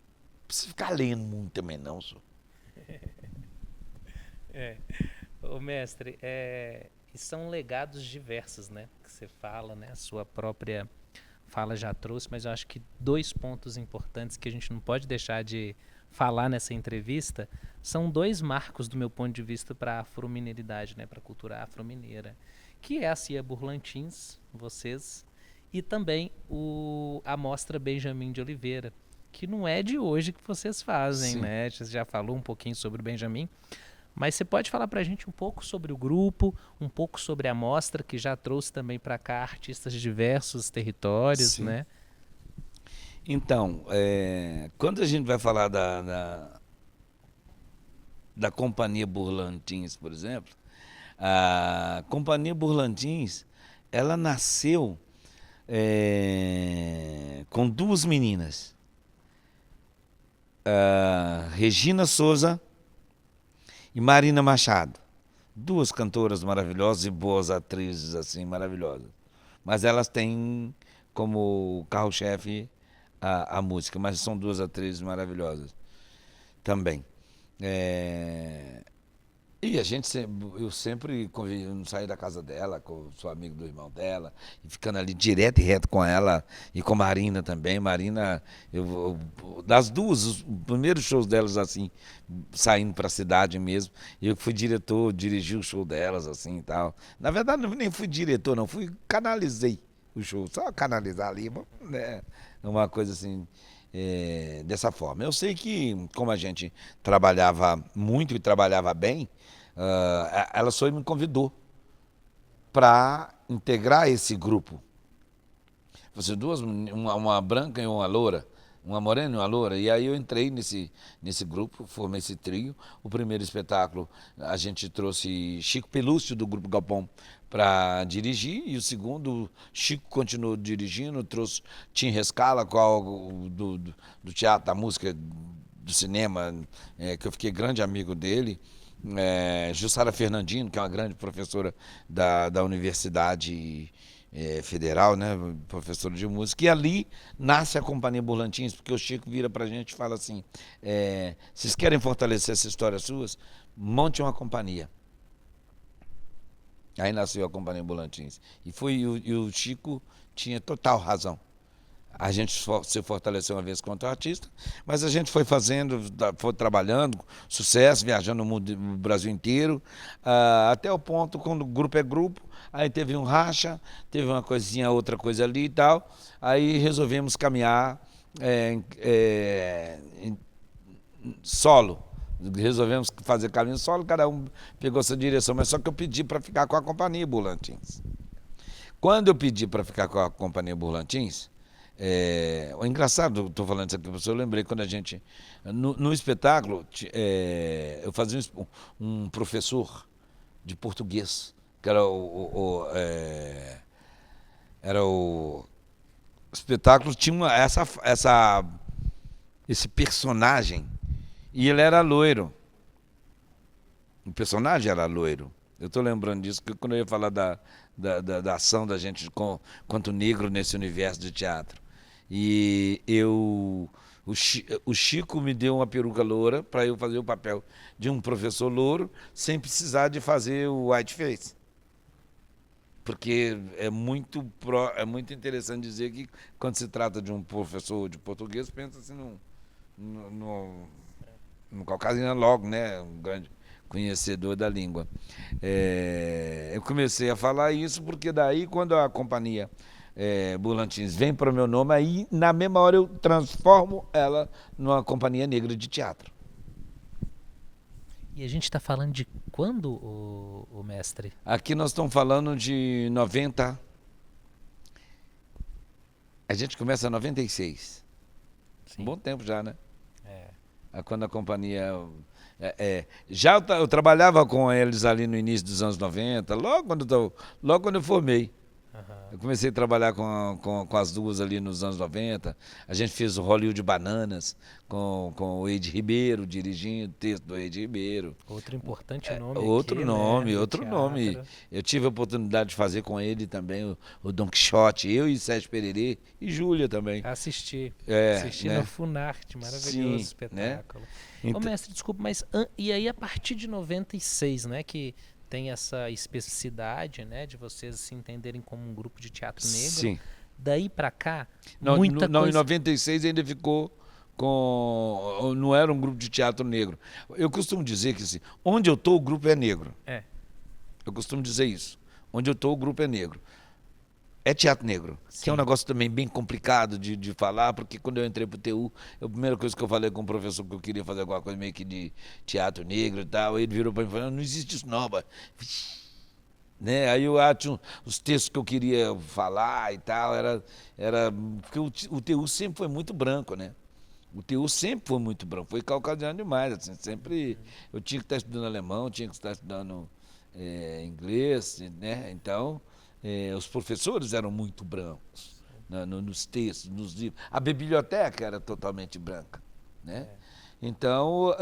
precisa ficar lendo muito também, não, senhor. Ô mestre, e são legados diversos, né? Que você fala, né? A sua própria fala já trouxe, mas eu acho que dois pontos importantes que a gente não pode deixar de falar nessa entrevista são dois marcos do meu ponto de vista para a afromineridade, né? Para a cultura afromineira, que é a Cia Burlantins, vocês, e também a Mostra Benjamin de Oliveira, que não é de hoje que vocês fazem, Sim. né? Você já falou um pouquinho sobre o Benjamin, mas você pode falar para a gente um pouco sobre o grupo, um pouco sobre a mostra, que já trouxe também para cá artistas de diversos territórios, Sim. né? Então, quando a gente vai falar da Companhia Burlantins, por exemplo, a Companhia Burlantins, ela nasceu com duas meninas, a Regina Souza e Marina Machado. Duas cantoras maravilhosas e boas atrizes, assim, maravilhosas. Mas elas têm como carro-chefe a música, mas são duas atrizes maravilhosas também. E eu sempre eu não saí da casa dela, sou amigo do irmão dela, e ficando ali direto e reto com ela, e com a Marina também. Marina, das duas, os primeiros shows delas, assim, saindo para a cidade mesmo, eu fui diretor, dirigi o show delas, assim, e tal. Na verdade, nem fui diretor, não, canalizei o show, só canalizar ali, né, uma coisa assim, dessa forma. Eu sei que, como a gente trabalhava muito e trabalhava bem, ela só me convidou para integrar esse grupo. Você duas, uma branca e uma loura, uma morena e uma loura. E aí eu entrei nesse grupo, formei esse trio. O primeiro espetáculo a gente trouxe Chico Pelúcio do Grupo Galpão para dirigir, e o segundo Chico continuou dirigindo, trouxe Tim Rescala, do teatro, da música, do cinema, que eu fiquei grande amigo dele. Jussara Fernandino, que é uma grande professora da Universidade Federal, né, professora de música, e ali nasce a Companhia Burlantins, porque o Chico vira pra gente e fala assim, vocês querem fortalecer essa história suas? Monte uma companhia. Aí nasceu a Companhia Burlantins. E o Chico tinha total razão. A gente se fortaleceu uma vez contra o artista, mas a gente foi fazendo, foi trabalhando, sucesso, viajando o Brasil inteiro, até o ponto, quando o grupo é grupo, aí teve um racha, teve uma coisinha, outra coisa ali e tal, aí resolvemos caminhar em solo. Resolvemos fazer caminho solo, cada um pegou sua direção, mas só que eu pedi para ficar com a Companhia Burlantins. Quando eu pedi para ficar com a Companhia Burlantins, o engraçado, estou falando isso aqui para você, eu lembrei quando a gente, no espetáculo, eu fazia um professor de português, que era o espetáculo, tinha esse personagem, e ele era loiro. O personagem era loiro. Eu estou lembrando disso, que quando eu ia falar da ação da gente quanto negro nesse universo de teatro. E o Chico me deu uma peruca loura para eu fazer o papel de um professor louro, sem precisar de fazer o whiteface. Porque é muito interessante dizer que, quando se trata de um professor de português, pensa-se no Caucasiana logo, né? Um grande conhecedor da língua. Eu comecei a falar isso porque daí, quando a companhia Burlantins vem para o meu nome, aí na mesma hora eu transformo ela numa companhia negra de teatro. E a gente está falando de quando, o mestre? Aqui nós estamos falando de 90. A gente começa em 96. Um Sim. bom tempo já, né? É. Quando a companhia. Já eu trabalhava com eles ali no início dos anos 90, logo quando eu formei. Aham. Eu comecei a trabalhar com as duas ali nos anos 90. A gente fez o Hollywood Bananas com o Eide Ribeiro dirigindo, texto do Eide Ribeiro. Outro importante nome Outro aqui, né, nome, do outro nome. teatro. Eu tive a oportunidade de fazer com ele também o Don Quixote, eu e Sérgio Pererê e Júlia também. Assisti no Né? Funarte, maravilhoso Sim, né? espetáculo. Ô Então, mestre, desculpa, mas e aí a partir de 96, né, que tem essa especificidade, né, de vocês se entenderem como um grupo de teatro negro, sim. daí pra cá, Não, muita não, em coisa... 96 ainda ficou com. Não era um grupo de teatro negro. Eu costumo dizer que assim, onde eu estou, o grupo é negro. É, Eu costumo dizer isso. Onde eu estou, o grupo é negro. É teatro negro, que é um sim. negócio também bem complicado de falar, porque quando eu entrei pro TU, a primeira coisa que eu falei com o professor que eu queria fazer alguma coisa meio que de teatro negro e tal, ele virou para mim e falou, não existe isso não, né? Aí eu tinha os textos que eu queria falar e tal, era porque o TU sempre foi muito branco, né? O TU sempre foi muito branco, foi caucasiano demais, assim, sempre eu tinha que estar estudando alemão, tinha que estar estudando inglês, né? Então, os professores eram muito brancos, né? Nos textos, nos livros. A biblioteca era totalmente branca, né? É. Então,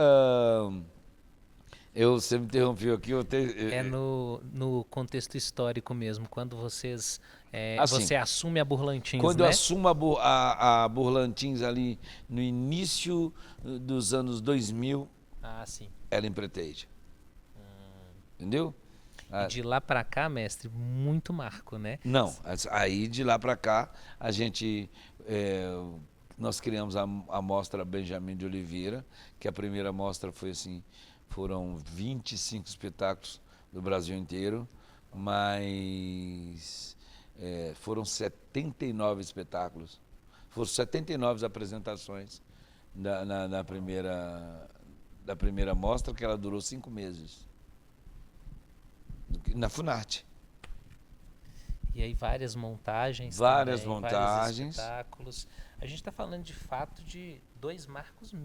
você me interrompeu aqui, É no contexto histórico mesmo, quando assim, você assume a Burlantins, quando eu né? assumo a Burlantins ali no início dos anos 2000, Ah, sim. ela empreiteja. Entendeu? E Ah, de lá pra cá, mestre, muito marco, né? não, aí de lá para cá, a gente. Nós criamos a mostra Benjamin de Oliveira, que a primeira mostra foi assim: foram 25 espetáculos do Brasil inteiro, mas foram 79 espetáculos, foram 79 apresentações da primeira mostra, que ela durou 5 meses, na Funarte. E aí várias montagens Várias também, vários montagens. espetáculos. A gente está falando de fato de dois marcos Sim,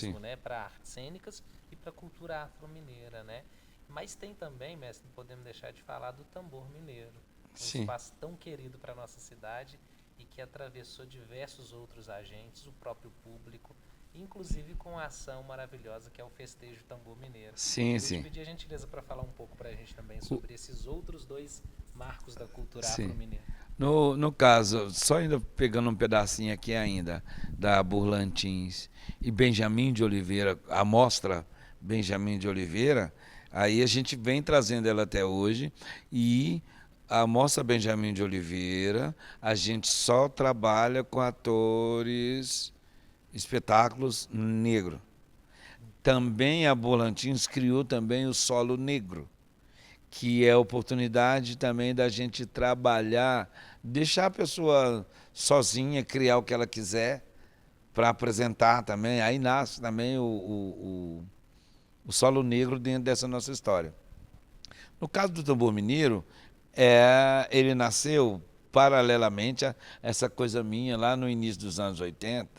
mesmo, né? Para artes cênicas e para a cultura afro-mineira, né? Mas tem também, mestre, não podemos deixar de falar do tambor mineiro. Um sim, espaço tão querido para nossa cidade e que atravessou diversos outros agentes, o próprio público, inclusive com a ação maravilhosa que é o Festejo Tambor Mineiro. sim, Queria te sim. pedir a gentileza para falar um pouco para a gente também O- sobre esses outros dois marcos da cultura sim. afro-mineira. No caso, só ainda pegando um pedacinho aqui ainda, da Burlantins e Benjamin de Oliveira, a mostra Benjamin de Oliveira, aí a gente vem trazendo ela até hoje e a mostra Benjamin de Oliveira, a gente só trabalha com atores, espetáculos negro. Também a Burlantins criou também o solo negro, que é a oportunidade também da gente trabalhar, deixar a pessoa sozinha, criar o que ela quiser para apresentar também. Aí nasce também o solo negro dentro dessa nossa história. No caso do tambor mineiro, ele nasceu paralelamente a essa coisa minha lá no início dos anos 80,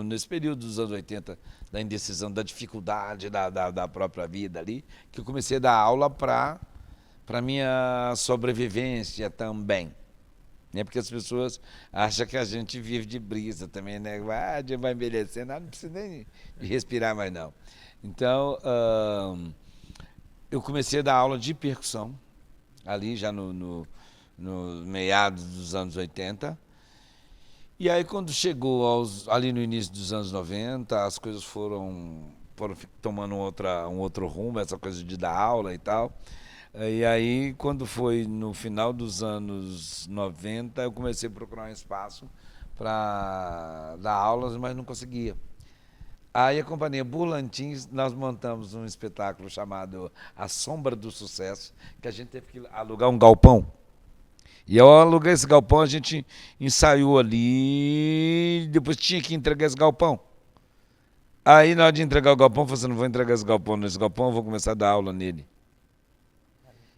nesse período dos anos 80, da indecisão, da dificuldade da própria vida ali, que eu comecei a dar aula para minha sobrevivência também. Né? Porque as pessoas acham que a gente vive de brisa também, né? A gente vai envelhecendo, não precisa nem de respirar mais não. Então, eu comecei a dar aula de percussão, ali já no meados dos anos 80. E aí quando chegou ali no início dos anos 90, as coisas foram tomando um outro rumo, essa coisa de dar aula e tal. E aí, quando foi no final dos anos 90, eu comecei a procurar um espaço para dar aulas, mas não conseguia. Aí a companhia Burlantins, nós montamos um espetáculo chamado A Sombra do Sucesso, que a gente teve que alugar um galpão. E ao alugar esse galpão, a gente ensaiou ali, depois tinha que entregar esse galpão. Aí, na hora de entregar o galpão, eu falei assim, não vou entregar esse galpão nesse galpão, eu vou começar a dar aula nele.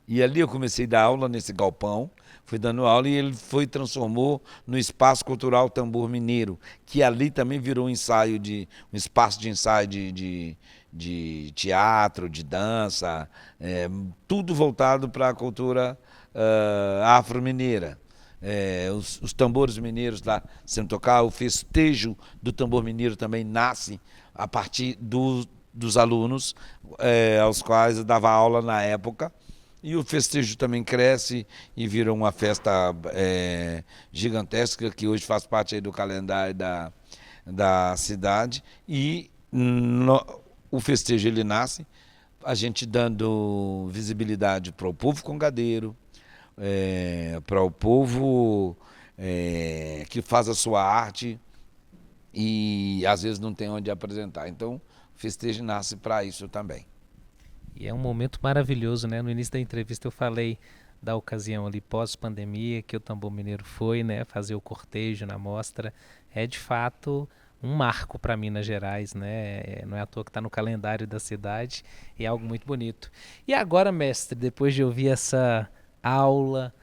E ali eu comecei a dar aula nesse galpão, fui dando aula e ele transformou no Espaço Cultural Tambor Mineiro, que ali também virou um espaço de ensaio de teatro, de dança, tudo voltado para a cultura afro-mineira. Os tambores mineiros lá sendo tocar, o festejo do tambor mineiro também nasce a partir dos alunos aos quais eu dava aula na época. E o festejo também cresce e vira uma festa gigantesca, que hoje faz parte aí do calendário da cidade. E o festejo ele nasce, a gente dando visibilidade para o povo congadeiro, para o povo que faz a sua arte e às vezes não tem onde apresentar. Então, o festejo nasce para isso também. E é um momento maravilhoso, né? No início da entrevista eu falei da ocasião ali pós-pandemia que o Tambor Mineiro foi, né, fazer o cortejo na mostra. É de fato um marco para Minas Gerais, né? Não é à toa que está no calendário da cidade e é algo muito bonito. E agora, mestre, depois de ouvir essa aula,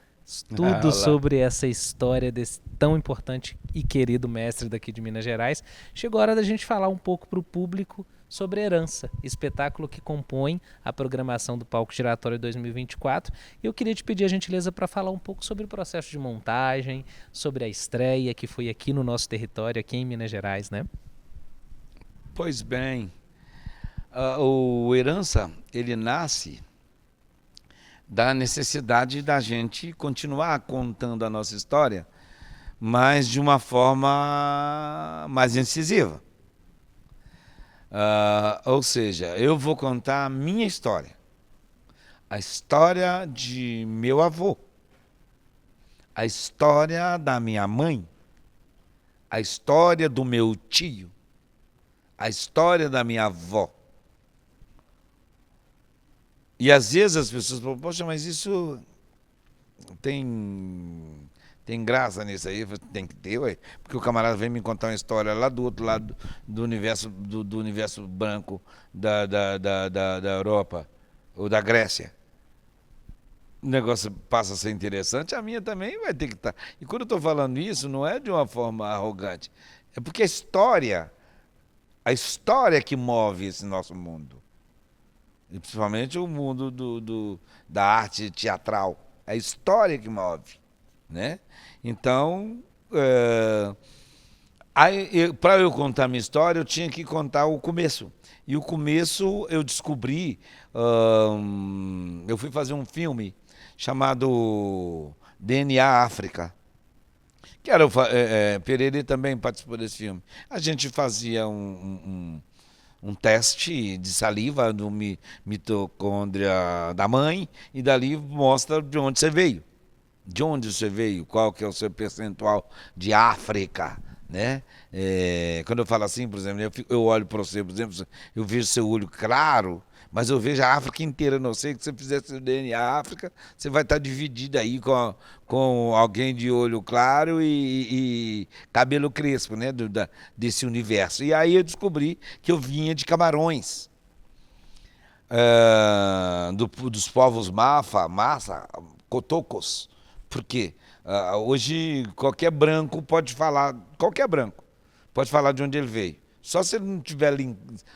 tudo Olá. sobre essa história desse tão importante e querido mestre daqui de Minas Gerais, chegou a hora da gente falar um pouco para o público sobre Herança, espetáculo que compõe a programação do Palco Giratório 2024. E eu queria te pedir a gentileza para falar um pouco sobre o processo de montagem, sobre a estreia que foi aqui no nosso território, aqui em Minas Gerais, né? Pois bem, o Herança, ele nasce da necessidade da gente continuar contando a nossa história, mas de uma forma mais incisiva. Ou seja, eu vou contar a minha história, a história de meu avô, a história da minha mãe, a história do meu tio, a história da minha avó. E às vezes as pessoas falam, poxa, mas isso tem graça nisso aí? Tem que ter, ué. Porque o camarada vem me contar uma história lá do outro lado do universo branco da Europa ou da Grécia. O negócio passa a ser interessante, a minha também vai ter que estar. E quando eu estou falando isso, não é de uma forma arrogante. É porque a história que move esse nosso mundo. E principalmente o mundo da arte teatral. É a história que move, né? Então, para eu contar a minha história, eu tinha que contar o começo. E o começo eu descobri, eu fui fazer um filme chamado DNA África. Que era Pereira também participou desse filme. A gente fazia um teste de saliva do mitocôndria da mãe e dali mostra de onde você veio. De onde você veio, qual que é o seu percentual de África, né? Quando eu falo assim, por exemplo, eu olho para você, por exemplo, eu vejo seu olho claro, mas eu vejo a África inteira. Não sei que se você fizesse o DNA África, você vai estar dividido aí com alguém de olho claro e cabelo crespo, né? Desse universo. E aí eu descobri que eu vinha de Camarões, dos povos Massa, Cotocos. Por quê? Hoje qualquer branco pode falar, qualquer branco pode falar de onde ele veio. Só se ele não tiver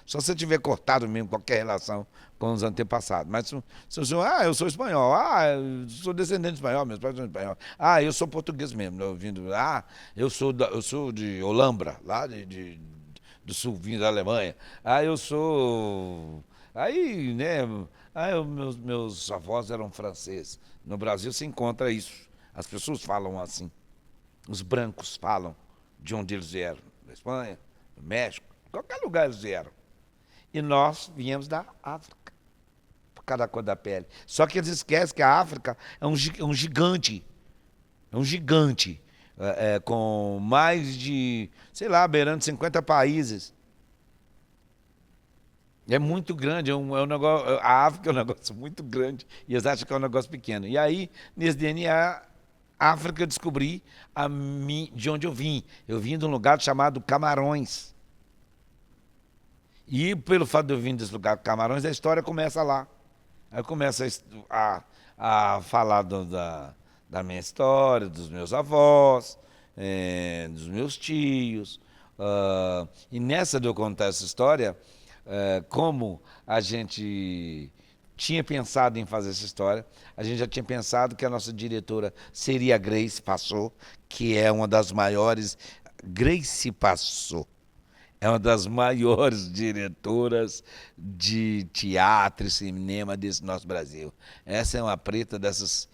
só se ele tiver cortado mesmo qualquer relação com os antepassados. Mas se eu sou, eu sou espanhol, eu sou descendente de espanhol, meus pais são espanhol. Eu sou português mesmo, ouvindo. Eu sou de Olambra, lá do sul, vindo da Alemanha. Eu sou. Aí, né? Meus avós eram franceses. No Brasil se encontra isso. As pessoas falam assim. Os brancos falam de onde eles vieram. Da Espanha, do México, qualquer lugar eles vieram. E nós viemos da África, por causa da cor da pele. Só que eles esquecem que a África é um gigante. É um gigante. Com mais de, sei lá, beirando 50 países. É muito grande, é um negócio, a África é um negócio muito grande e eles acham que é um negócio pequeno. E aí, nesse DNA, África, eu descobri de onde eu vim. Eu vim de um lugar chamado Camarões. E pelo fato de eu vir desse lugar, Camarões, a história começa lá. Aí eu começo a falar da minha história, dos meus avós, dos meus tios. E nessa de eu contar essa história, como a gente tinha pensado em fazer essa história, a gente já tinha pensado que a nossa diretora seria a Grace Passou, que é uma das maiores. Grace Passou é uma das maiores diretoras de teatro e cinema desse nosso Brasil. Essa é uma preta dessas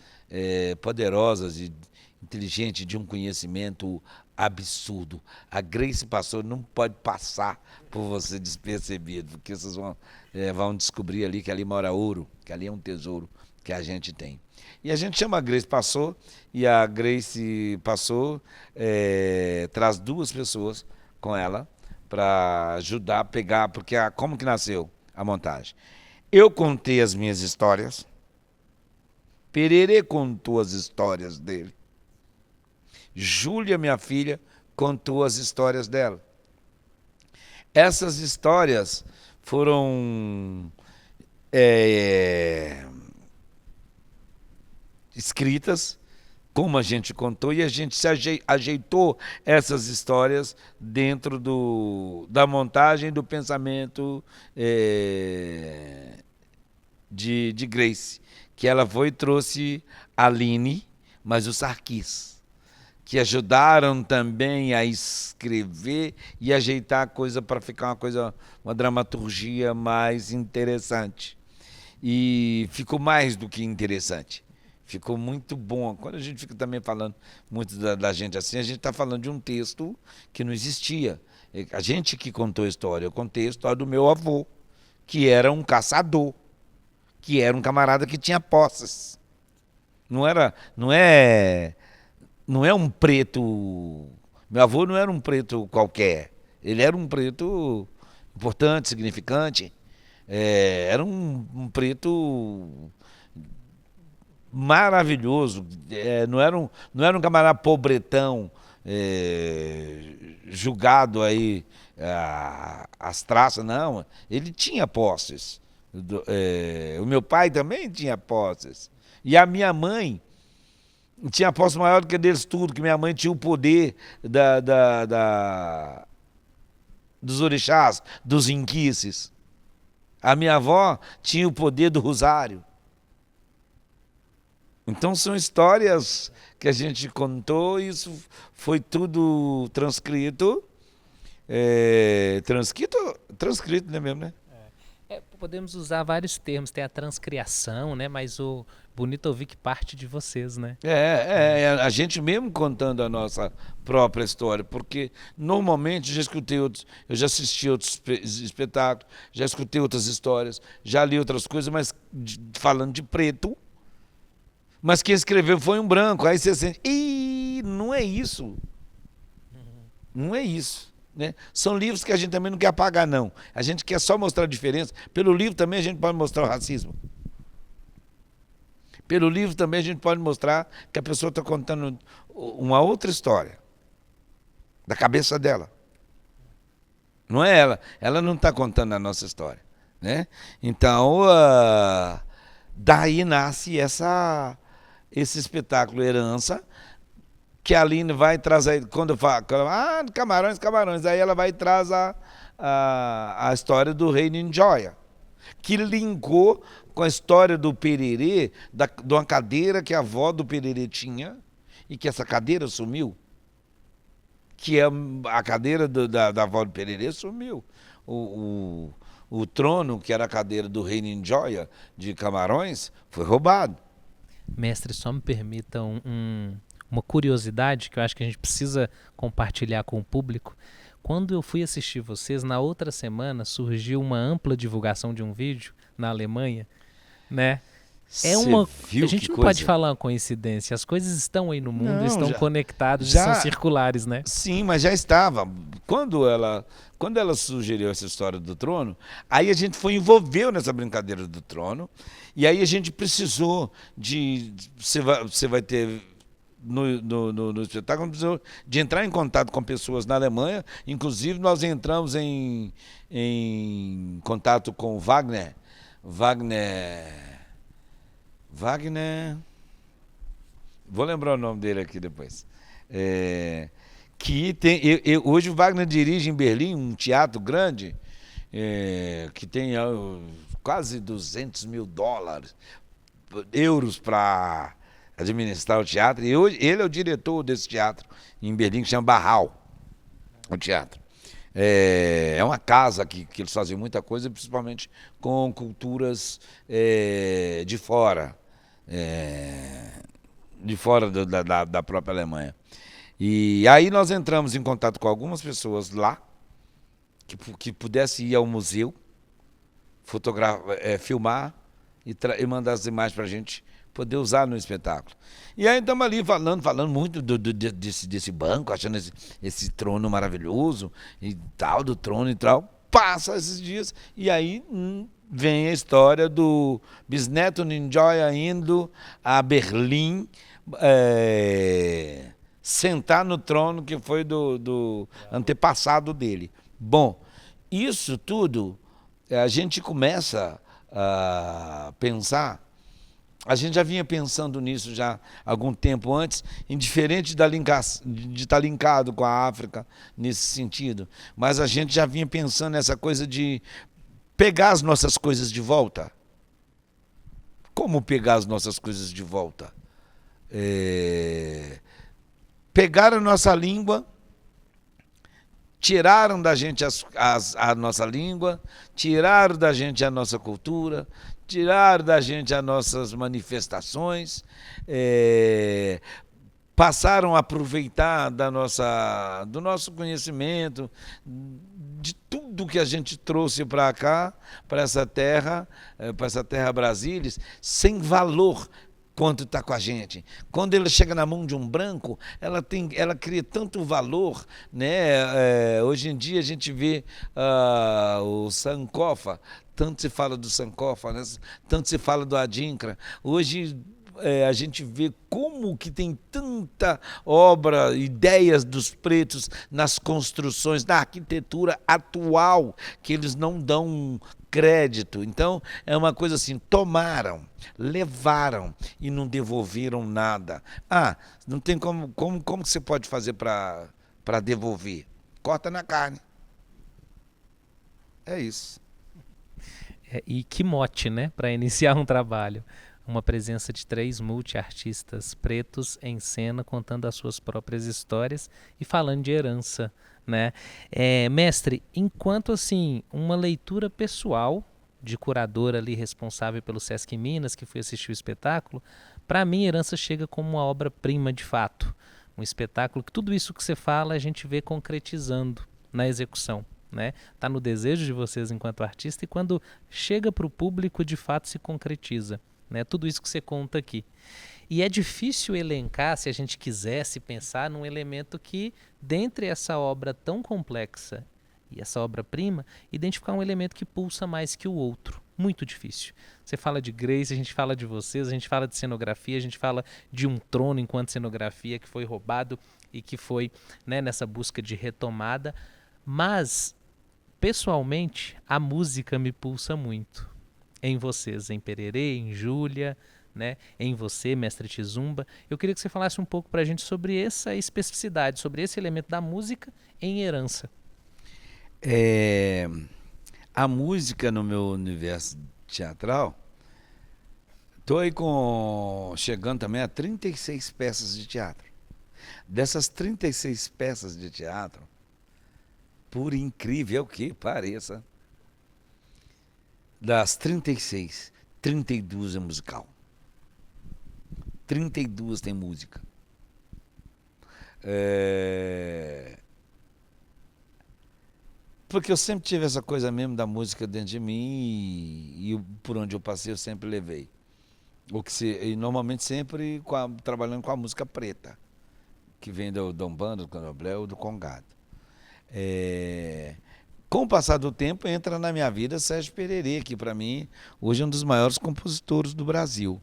poderosas e inteligente, de um conhecimento absurdo. A Grace Passou não pode passar por você despercebido, porque vocês vão descobrir ali que ali mora ouro, que ali é um tesouro que a gente tem. E a gente chama a Grace Passou, e a Grace Passou traz duas pessoas com ela para ajudar a pegar, porque como que nasceu a montagem? Eu contei as minhas histórias, Pererê contou as histórias dele, Júlia, minha filha, contou as histórias dela. Essas histórias foram escritas como a gente contou, e a gente se ajeitou essas histórias dentro da montagem do pensamento de Grace, que ela foi e trouxe a Aline, mas o Sarkis, que ajudaram também a escrever e ajeitar a coisa para ficar uma dramaturgia mais interessante. E ficou mais do que interessante. Ficou muito bom. Quando a gente fica também falando muito da gente assim, a gente está falando de um texto que não existia. A gente que contou a história, eu contei a história do meu avô, que era um caçador, que era um camarada que tinha posses. Não é um preto. Meu avô não era um preto qualquer. Ele era um preto importante, significante. Era um preto maravilhoso. Não era um camarada pobretão, julgado aí as traças, não. Ele tinha posses. O meu pai também tinha posses. E a minha mãe tinha posse maior do que deles tudo, que minha mãe tinha o poder dos orixás, dos inquices. A minha avó tinha o poder do rosário. Então são histórias que a gente contou, e isso foi tudo transcrito. Transcrito, não é mesmo, né? Podemos usar vários termos, tem a transcriação, né? Mas o bonito ouvir que parte de vocês, né? A gente mesmo contando a nossa própria história, porque normalmente eu já assisti outros espetáculos, já escutei outras histórias, já li outras coisas, mas falando de preto, mas quem escreveu foi um branco. Aí você sente, não é isso. Não é isso. Né? São livros que a gente também não quer apagar, não. A gente quer só mostrar a diferença. Pelo livro também a gente pode mostrar o racismo. Pelo livro também a gente pode mostrar que a pessoa está contando uma outra história, da cabeça dela. Não é ela. Ela não está contando a nossa história. Né? Então, daí nasce esse espetáculo Herança, que a Aline vai e traz, quando eu falo, Camarões, aí ela vai e traz a história do Rei Ninjoia, que linkou com a história do Pererê, de uma cadeira que a avó do Pererê tinha, e que essa cadeira sumiu, que a cadeira da avó do Pererê sumiu. O trono, que era a cadeira do Rei Ninjoia de Camarões, foi roubado. Mestre, só me permita uma curiosidade que eu acho que a gente precisa compartilhar com o público. Quando eu fui assistir vocês, na outra semana surgiu uma ampla divulgação de um vídeo na Alemanha, né? É Você uma. A viu que gente não pode coisa? falar uma coincidência. As coisas estão aí no mundo, Não, estão já, conectadas e são já, circulares, né? sim, mas já estava. Quando ela sugeriu essa história do trono, aí a gente foi envolveu nessa brincadeira do trono, e aí a gente precisou de. Você vai ter. No espetáculo, precisou de entrar em contato com pessoas na Alemanha. Inclusive, nós entramos em contato com o Wagner. Wagner. Wagner. Vou lembrar o nome dele aqui depois. É, que tem, hoje o Wagner dirige em Berlim um teatro grande que tem quase 200 mil dólares, euros para administrar o teatro. E hoje ele é o diretor desse teatro em Berlim que chama Barral, o teatro. É uma casa que eles fazem muita coisa, principalmente com culturas de fora. É, de fora da própria Alemanha. E aí nós entramos em contato com algumas pessoas lá que pudessem ir ao museu, filmar e mandar as imagens para a gente poder usar no espetáculo. E aí estamos ali falando muito desse banco, achando esse trono maravilhoso e tal, do trono e tal. Passa esses dias e aí vem a história do bisneto Ninjoya indo a Berlim sentar no trono que foi do antepassado dele. Bom, isso tudo a gente começa a pensar. A gente já vinha pensando nisso já há algum tempo antes, indiferente de estar linkado com a África nesse sentido, mas a gente já vinha pensando nessa coisa de pegar as nossas coisas de volta. Como pegar as nossas coisas de volta? Pegaram a nossa língua, tiraram da gente a nossa língua, tiraram da gente a nossa cultura, tiraram da gente as nossas manifestações, passaram a aproveitar do nosso conhecimento, de tudo que a gente trouxe para cá, para essa terra Brasília, sem valor quanto está com a gente. Quando ele chega na mão de um branco, ela cria tanto valor, né? Hoje em dia a gente vê o Sankofa, tanto se fala do Sankofa, né? Tanto se fala do Adinkra. Hoje a gente vê como que tem tanta obra, ideias dos pretos nas construções, na arquitetura atual, que eles não dão crédito. Então, é uma coisa assim, tomaram, levaram e não devolveram nada. Não tem como que você pode fazer para devolver? Corta na carne. É isso. E que mote, né, para iniciar um trabalho. Uma presença de 3 multiartistas pretos em cena, contando as suas próprias histórias e falando de herança, né? Mestre, enquanto assim, uma leitura pessoal de curadora ali responsável pelo Sesc Minas, que foi assistir o espetáculo, para mim Herança chega como uma obra-prima de fato. Um espetáculo que tudo isso que você fala a gente vê concretizando na execução. Né? Tá no desejo de vocês enquanto artista e quando chega para o público de fato se concretiza, né? Tudo isso que você conta aqui. E é difícil elencar, se a gente quisesse pensar num elemento que, dentre essa obra tão complexa e essa obra-prima, identificar um elemento que pulsa mais que o outro. Muito difícil. Você fala de Grace, a gente fala de vocês, a gente fala de cenografia, a gente fala de um trono enquanto cenografia que foi roubado e que foi, né, nessa busca de retomada. Mas, pessoalmente, a música me pulsa muito. Em vocês, em Pererê, em Júlia, né? Em você, Mestre Tizumba. Eu queria que você falasse um pouco pra gente sobre essa especificidade, sobre esse elemento da música em Herança. A música no meu universo teatral, estou aí chegando também a 36 peças de teatro. Dessas 36 peças de teatro, por incrível que pareça, das 36, 32 é musical. 32 tem música. Porque eu sempre tive essa coisa mesmo da música dentro de mim e por onde eu passei eu sempre levei. E normalmente sempre trabalhando com a música preta, que vem do Umbanda, do Candomblé ou do Congado. É, com o passar do tempo, entra na minha vida Sérgio Pererê, que para mim hoje é um dos maiores compositores do Brasil.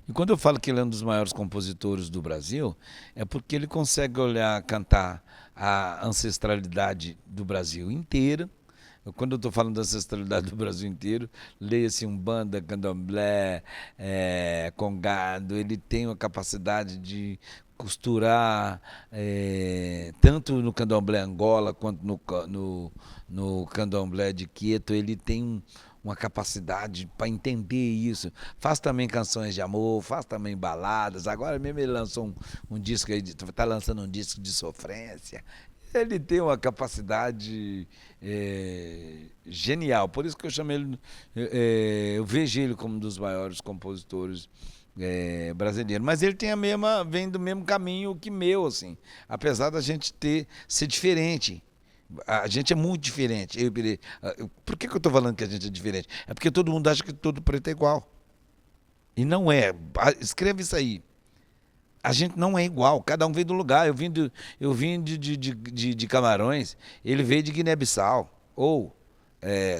E quando eu falo que ele é um dos maiores compositores do Brasil, é porque ele consegue olhar, cantar a ancestralidade do Brasil inteiro. Quando eu estou falando da ancestralidade do Brasil inteiro, leia-se Umbanda, Candomblé, Congado, ele tem uma capacidade de costurar tanto no Candomblé Angola quanto no Candomblé de Quito, ele tem uma capacidade para entender isso. Faz também canções de amor, faz também baladas. Agora mesmo ele lançou um disco aí, está lançando um disco de sofrência. Ele tem uma capacidade genial, por isso que eu chamo ele, eu vejo ele como um dos maiores compositores brasileiros. Mas ele tem vem do mesmo caminho que meu, assim, apesar da gente ser diferente. A gente é muito diferente. Por que eu estou falando que a gente é diferente? É porque todo mundo acha que todo preto é igual. E não é. Escreve isso aí. A gente não é igual, cada um veio do lugar. Eu vim de Camarões, ele veio de Guiné-Bissau.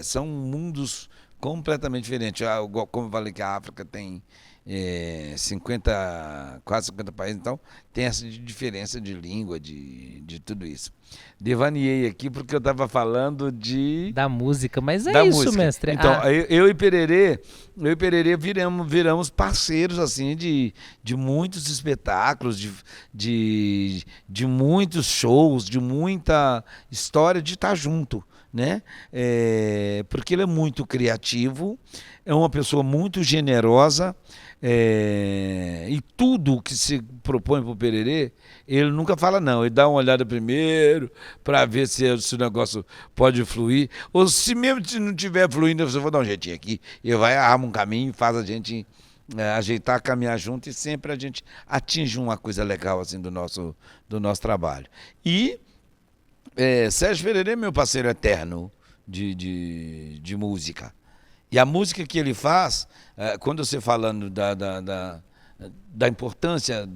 São mundos completamente diferentes. Como eu falei que a África tem quase 50 países, então tem essa diferença de língua, de tudo isso. Devaneei aqui porque eu estava falando da música, mas da isso, música. mestre. Então, eu e Pererê viramos parceiros assim de muitos espetáculos, de muitos shows, de muita história de estar junto, né? Porque ele é muito criativo, é uma pessoa muito generosa. E tudo que se propõe para o Pererê, ele nunca fala não, ele dá uma olhada primeiro para ver se o negócio pode fluir, ou se mesmo se não estiver fluindo, você vai dar um jeitinho aqui, ele vai, arma um caminho, faz a gente ajeitar, caminhar junto, e sempre a gente atinge uma coisa legal assim do nosso trabalho. E Sérgio Pererê é meu parceiro eterno de música. E a música que ele faz, quando você falando da importância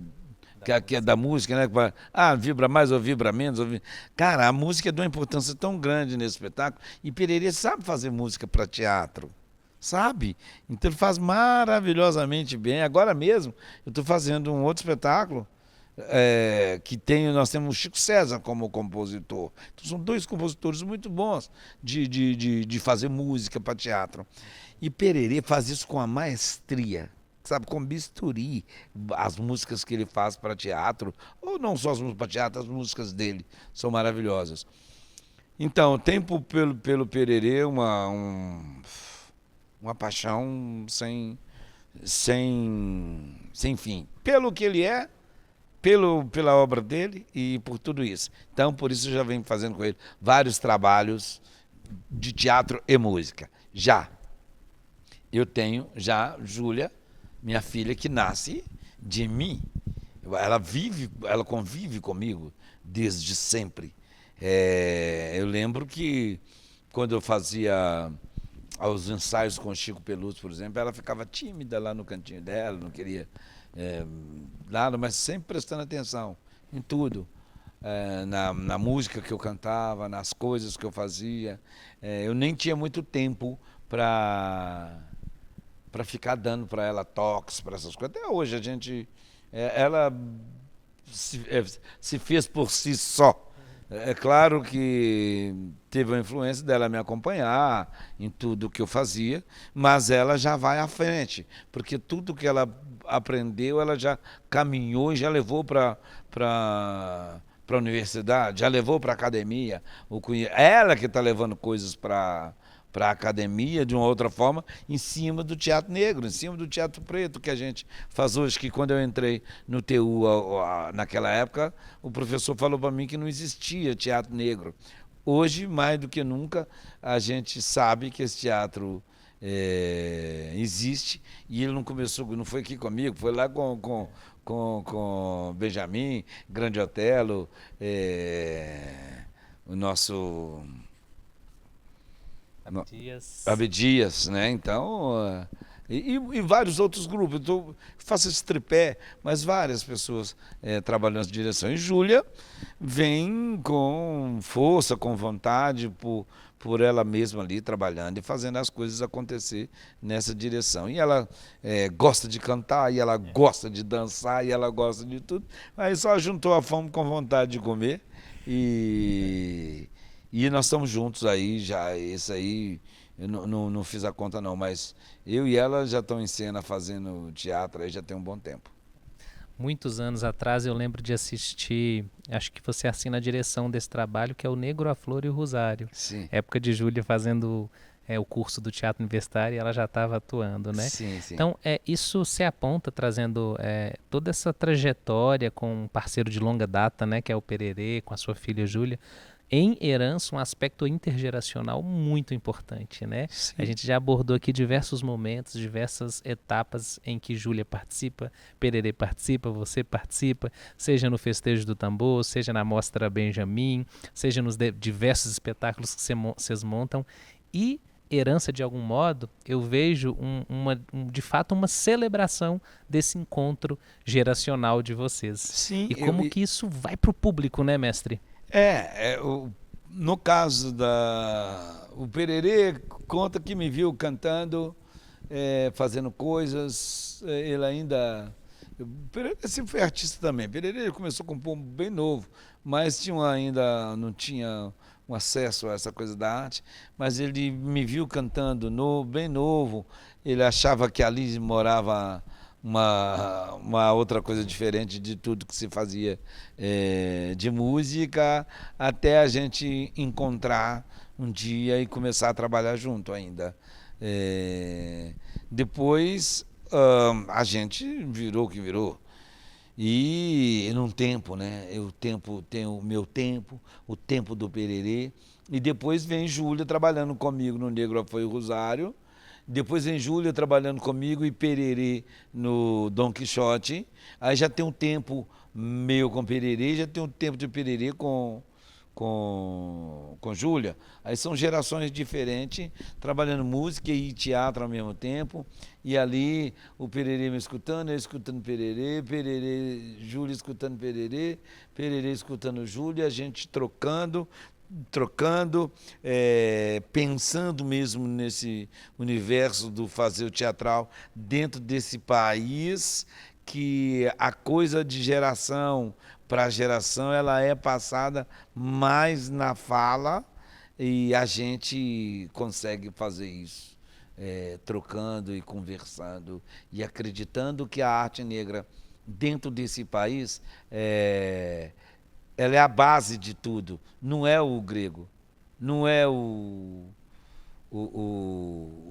que é da música, né? Vibra mais ou vibra menos. Cara, a música é de uma importância tão grande nesse espetáculo. E Pererê sabe fazer música para teatro, sabe? Então ele faz maravilhosamente bem. Agora mesmo, eu estou fazendo um outro espetáculo nós temos o Chico César como compositor. Então, são dois compositores muito bons de fazer música para teatro. E Pererê faz isso com a maestria, sabe, com bisturi, as músicas que ele faz para teatro, ou não só as músicas para teatro, as músicas dele são maravilhosas. Então, tem pelo Pererê uma paixão sem fim. Pelo que ele é, pela obra dele e por tudo isso. Então, por isso eu já venho fazendo com ele vários trabalhos de teatro e música. Eu tenho Júlia, minha filha, que nasce de mim. Ela convive comigo desde sempre. Eu lembro que quando eu fazia os ensaios com o Chico Peluso, por exemplo, ela ficava tímida lá no cantinho dela, não queria nada, mas sempre prestando atenção em tudo, na música que eu cantava, nas coisas que eu fazia. Eu nem tinha muito tempo para ficar dando para ela toques, para essas coisas. Até hoje a gente, ela se fez por si só. É claro que teve a influência dela me acompanhar em tudo que eu fazia, mas ela já vai à frente, porque tudo que ela aprendeu, ela já caminhou e já levou para a universidade, já levou para a academia. Ela que está levando coisas para a academia de uma outra forma, em cima do teatro negro, em cima do teatro preto que a gente faz hoje. Que quando eu entrei no TU naquela época, o professor falou para mim que não existia teatro negro. Hoje, mais do que nunca, a gente sabe que esse teatro existe, e ele não começou, não foi aqui comigo, foi lá com Benjamin, Grande Otelo, o nosso Abdias. Abdias, né? Então, E vários outros grupos. Faço esse tripé, mas várias pessoas trabalhando nessa direção. E Júlia vem com força, com vontade, por ela mesma ali trabalhando e fazendo as coisas acontecer nessa direção. E ela gosta de cantar, e ela gosta de dançar, e ela gosta de tudo. Aí só juntou a fome com vontade de comer. E nós estamos juntos aí, já. Esse aí, eu não fiz a conta não, mas eu e ela já estão em cena fazendo teatro aí já tem um bom tempo. Muitos anos atrás eu lembro de assistir, acho que você assina a direção desse trabalho, que é o Negro, a Flor e o Rosário. Sim. Época de Júlia fazendo o curso do Teatro Universitário e ela já estava atuando, né? Sim, sim. Então, isso se aponta trazendo toda essa trajetória com um parceiro de longa data, né? Que é o Pererê, com a sua filha Júlia. Em herança, um aspecto intergeracional muito importante, né? Sim. A gente já abordou aqui diversos momentos, diversas etapas em que Júlia participa, Pererê participa, você participa, seja no Festejo do Tambor, seja na Mostra Benjamin, seja nos diversos espetáculos que vocês montam. E herança, de algum modo, eu vejo de fato uma celebração desse encontro geracional de vocês. Sim, e como que isso vai para o público, né, mestre? No caso o Pererê conta que me viu cantando, fazendo coisas, ele ainda... O Pererê sempre foi artista também. O Pererê começou a compor bem novo, mas ainda não tinha um acesso a essa coisa da arte, mas ele me viu cantando bem novo, ele achava que ali morava uma outra coisa diferente de tudo que se fazia de música, até a gente encontrar um dia e começar a trabalhar junto ainda. Depois a gente virou o que virou. E num tempo, né? O tempo tem o meu tempo, o tempo do Pererê, e depois vem Júlia trabalhando comigo no Negro Foi o Rosário. Depois vem Júlia trabalhando comigo e Pererê no Dom Quixote. Aí já tem um tempo meu com Pererê, já tem um tempo de Pererê com Júlia. Aí são gerações diferentes, trabalhando música e teatro ao mesmo tempo. E ali o Pererê me escutando, eu escutando Pererê, Júlia escutando Pererê, Pererê escutando Júlia, a gente trocando, pensando mesmo nesse universo do fazer o teatral dentro desse país, que a coisa de geração para geração ela é passada mais na fala, e a gente consegue fazer isso, trocando e conversando e acreditando que a arte negra dentro desse país ela é a base de tudo, não é o grego, não é o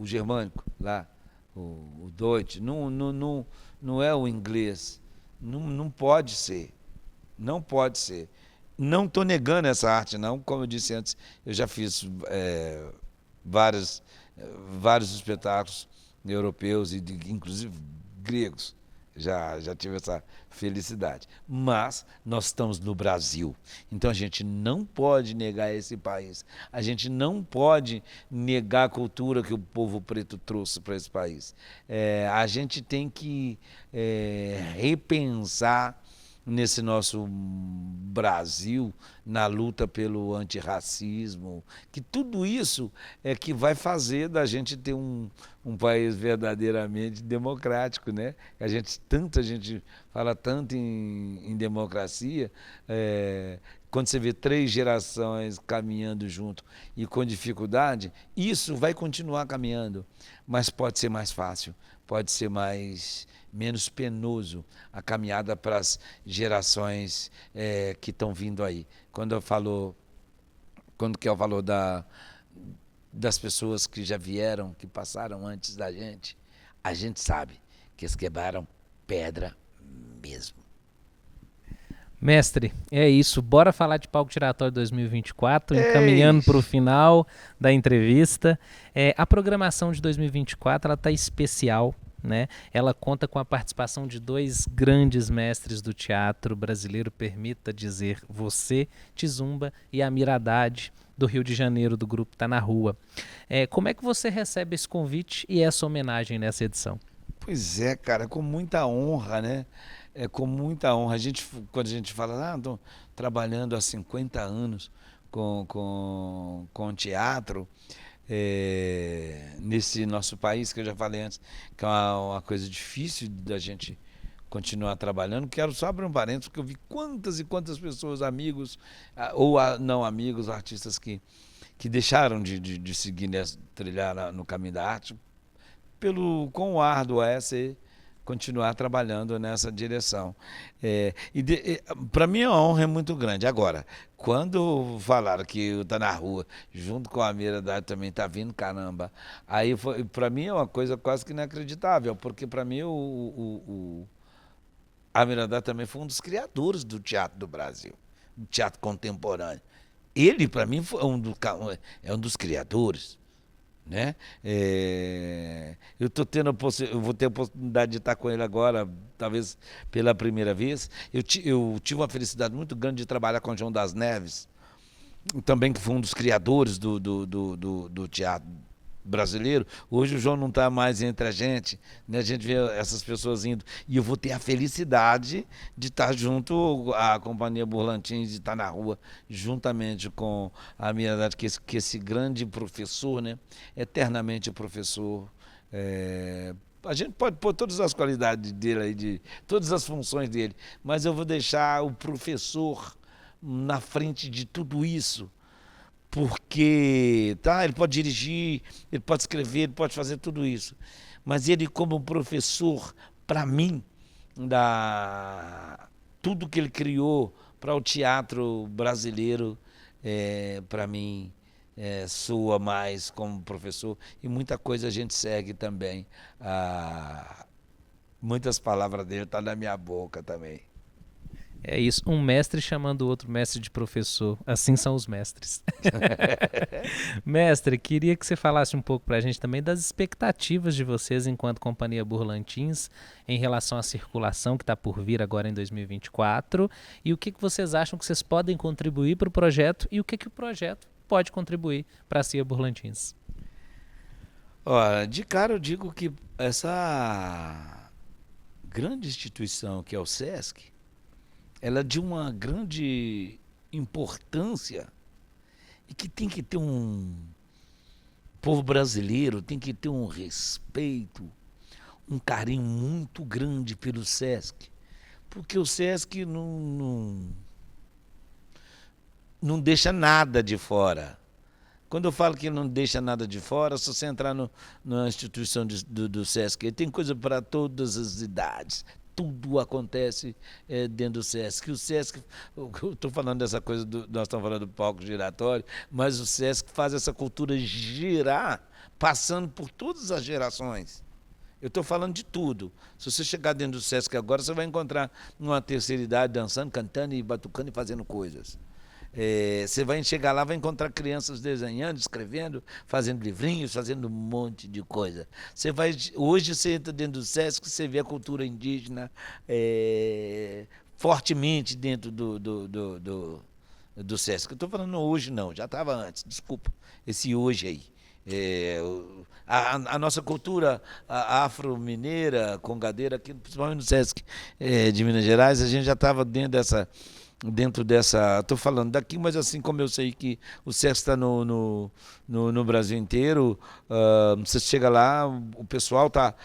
germânico lá, o Deutsch, não é o inglês, não pode ser, não pode ser. Não estou negando essa arte, não, como eu disse antes, eu já fiz vários espetáculos europeus e inclusive gregos. Já tive essa felicidade. Mas nós estamos no Brasil, então a gente não pode negar esse país. A gente não pode negar a cultura que o povo preto trouxe para esse país. A gente tem que repensar nesse nosso Brasil, na luta pelo antirracismo, que tudo isso é que vai fazer da gente ter um país verdadeiramente democrático, né? A gente fala tanto em democracia, quando você vê 3 gerações caminhando junto e com dificuldade, isso vai continuar caminhando, mas pode ser mais fácil, pode ser menos penoso a caminhada para as gerações que estão vindo aí. Quando que eu falo das pessoas que já vieram, que passaram antes da gente, a gente sabe que eles quebraram pedra mesmo. Mestre, é isso. Bora falar de Palco Giratório 2024, encaminhando para o final da entrevista. A programação de 2024 está especial. né? Ela conta com a participação de dois grandes mestres do teatro brasileiro, permita dizer, você, Tizumba, e Amir Haddad, do Rio de Janeiro, do grupo Tá na Rua. Como é que você recebe esse convite e essa homenagem nessa edição? Pois é, cara, com muita honra, né? É com muita honra. Quando a gente fala, estou trabalhando há 50 anos com teatro, nesse nosso país, que eu já falei antes, que é uma coisa difícil da gente continuar trabalhando. Quero só abrir um parênteses, porque eu vi quantas e quantas pessoas, amigos, não amigos, artistas que deixaram de seguir, trilhar no caminho da arte, com o árduo continuar trabalhando nessa direção. Para mim a honra é muito grande. Agora, quando falaram que o Tá na Rua, junto com a Mira Haddad também tá vindo, caramba, aí para mim é uma coisa quase que inacreditável, porque para mim a Mira Haddad também foi um dos criadores do teatro do Brasil, do teatro contemporâneo. Ele, para mim, é um dos criadores, né? Eu vou ter a oportunidade de estar com ele agora, talvez pela primeira vez. Eu tive uma felicidade muito grande de trabalhar com o João das Neves, também que foi um dos criadores do teatro brasileiro. Hoje o João não está mais entre a gente, né? A gente vê essas pessoas indo, e eu vou ter a felicidade de estar junto à Companhia Burlantins, de estar na rua, juntamente com a minha idade, que esse grande professor, né? Eternamente professor. A gente pode pôr todas as qualidades dele aí, todas as funções dele, mas eu vou deixar o professor na frente de tudo isso, porque ele pode dirigir, ele pode escrever, ele pode fazer tudo isso, mas ele como professor, para mim, tudo que ele criou para o teatro brasileiro, para mim, soa mais como professor, e muita coisa a gente segue também. Muitas palavras dele estão na minha boca também. É isso, um mestre chamando o outro mestre de professor. Assim são os mestres. Mestre, queria que você falasse um pouco para a gente também das expectativas de vocês enquanto Companhia Burlantins em relação à circulação que está por vir agora em 2024 e o que vocês acham que vocês podem contribuir para o projeto e o que o projeto pode contribuir para a CIA Burlantins. Olha, de cara eu digo que essa grande instituição que é o SESC, ela é de uma grande importância e que tem que ter um povo brasileiro, tem que ter um respeito, um carinho muito grande pelo SESC, porque o SESC não deixa nada de fora. Quando eu falo que não deixa nada de fora, se você entrar na instituição do SESC, tem coisa para todas as idades. Tudo acontece dentro do SESC. O SESC, eu estou falando dessa coisa, nós estamos falando do palco giratório, mas o SESC faz essa cultura girar, passando por todas as gerações. Eu estou falando de tudo. Se você chegar dentro do SESC agora, você vai encontrar uma terceira idade dançando, cantando e batucando e fazendo coisas. Você vai chegar lá, vai encontrar crianças desenhando, escrevendo, fazendo livrinhos, fazendo um monte de coisa. Hoje você entra dentro do SESC, você vê a cultura indígena fortemente dentro do SESC. Eu estou falando hoje não, já estava antes, desculpa, esse hoje aí. A nossa cultura afro-mineira, congadeira, aqui, principalmente no SESC de Minas Gerais, a gente já estava dentro dessa, estou falando daqui, mas assim como eu sei que o SESC está no Brasil inteiro, você chega lá, o pessoal está,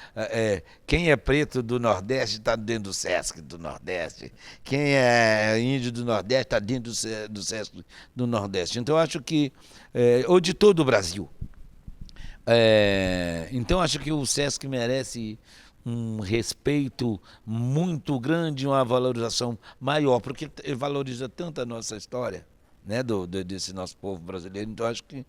quem é preto do Nordeste está dentro do SESC do Nordeste, quem é índio do Nordeste está dentro do SESC do Nordeste, então eu acho que, ou de todo o Brasil, então acho que o SESC merece um respeito muito grande, uma valorização maior, porque ele valoriza tanto a nossa história, né, desse nosso povo brasileiro. Então acho que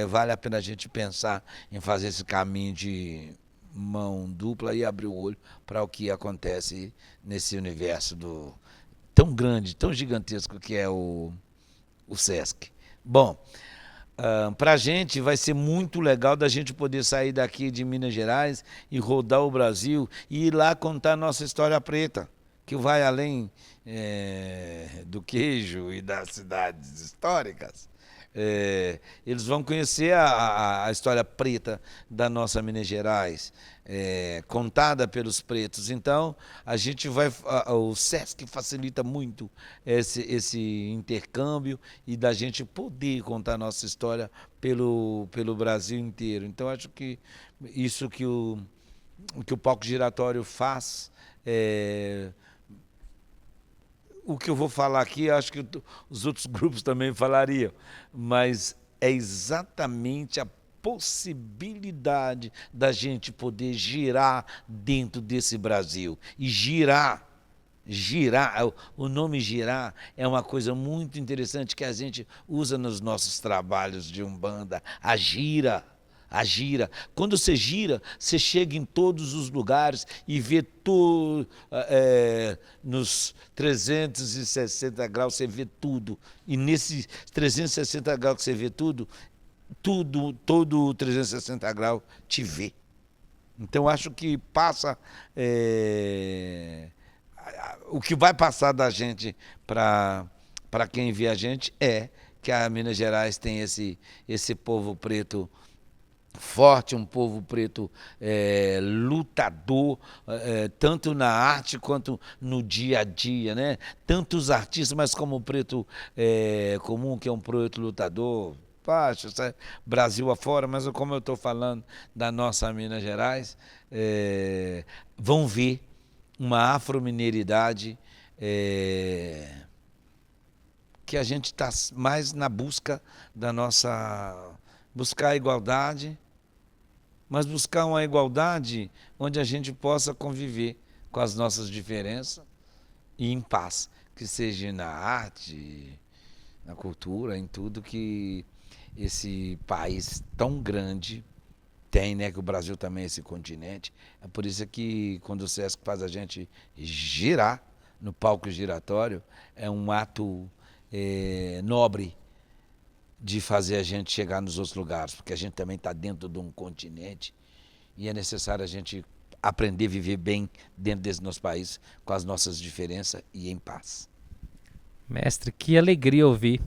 vale a pena a gente pensar em fazer esse caminho de mão dupla e abrir o olho para o que acontece nesse universo tão grande, tão gigantesco que é o SESC. Bom, Para a gente vai ser muito legal da gente poder sair daqui de Minas Gerais e rodar o Brasil e ir lá contar nossa história preta, que vai além do queijo e das cidades históricas. Eles vão conhecer a história preta da nossa Minas Gerais, contada pelos pretos. Então, a gente vai. O SESC facilita muito esse intercâmbio e da gente poder contar a nossa história pelo Brasil inteiro. Então, acho que isso que o Palco Giratório faz. O que eu vou falar aqui, acho que os outros grupos também falariam, mas é exatamente a possibilidade da gente poder girar dentro desse Brasil. E girar, o nome girar é uma coisa muito interessante que a gente usa nos nossos trabalhos de Umbanda, a gira. A gira. Quando você gira, você chega em todos os lugares e vê tudo, nos 360 graus você vê tudo. E nesses 360 graus que você vê tudo, todo 360 graus te vê. Então, acho que passa. O que vai passar da gente para quem vê a gente é que a Minas Gerais tem esse povo preto forte, um povo preto lutador, tanto na arte quanto no dia a dia, né? Tantos artistas, mas como o preto comum, que é um preto lutador, Pacho, Brasil afora, mas como eu estou falando da nossa Minas Gerais, vão ver uma afromineridade que a gente está mais na busca da nossa... buscar a igualdade, mas buscar uma igualdade onde a gente possa conviver com as nossas diferenças e em paz, que seja na arte, na cultura, em tudo que esse país tão grande tem, né? Que o Brasil também é esse continente. É por isso que quando o SESC faz a gente girar no palco giratório, é um ato nobre de fazer a gente chegar nos outros lugares, porque a gente também está dentro de um continente e é necessário a gente aprender a viver bem dentro desse nosso país, com as nossas diferenças e em paz. Mestre, que alegria ouvir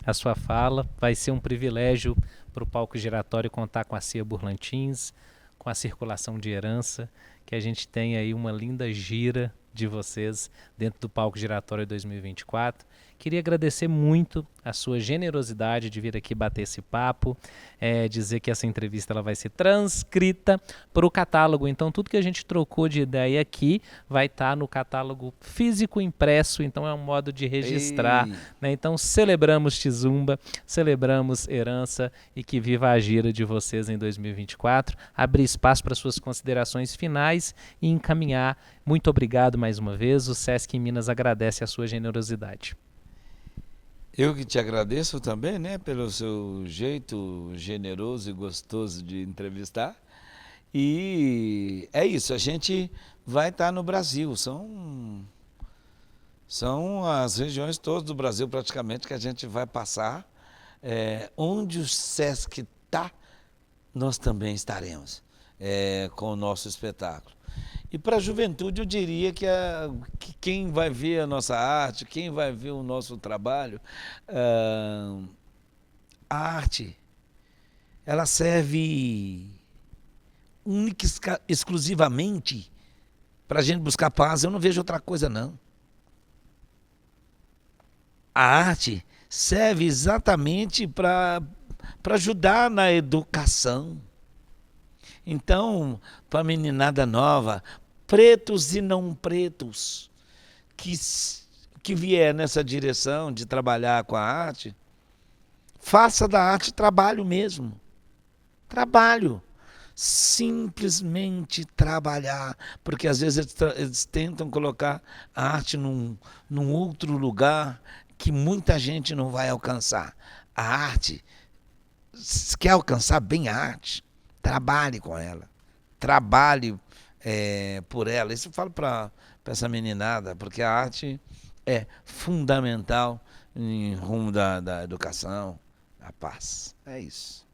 a sua fala. Vai ser um privilégio para o Palco Giratório contar com a Cia Burlantins, com a circulação de herança, que a gente tem aí uma linda gira de vocês dentro do Palco Giratório 2024. Queria agradecer muito a sua generosidade de vir aqui bater esse papo, dizer que essa entrevista ela vai ser transcrita para o catálogo. Então, tudo que a gente trocou de ideia aqui vai estar no catálogo físico impresso. Então, é um modo de registrar. Né? Então, celebramos Tizumba, celebramos Herança e que viva a gira de vocês em 2024. Abrir espaço para suas considerações finais e encaminhar. Muito obrigado mais uma vez. O SESC em Minas agradece a sua generosidade. Eu que te agradeço também, né, pelo seu jeito generoso e gostoso de entrevistar. E é isso, a gente vai estar no Brasil. São as regiões todas do Brasil praticamente que a gente vai passar. Onde o SESC está, nós também estaremos com o nosso espetáculo. E para a juventude eu diria que quem vai ver a nossa arte, quem vai ver o nosso trabalho, a arte, ela serve única e exclusivamente para a gente buscar paz. Eu não vejo outra coisa, não. A arte serve exatamente para ajudar na educação. Então, para a meninada nova, pretos e não pretos, que vier nessa direção de trabalhar com a arte, faça da arte trabalho mesmo. Trabalho. Simplesmente trabalhar. Porque às vezes eles tentam colocar a arte num outro lugar que muita gente não vai alcançar. A arte, se quer alcançar bem a arte, trabalhe com ela, trabalhe por ela. Isso eu falo para essa meninada, porque a arte é fundamental em rumo da educação. a paz. É isso.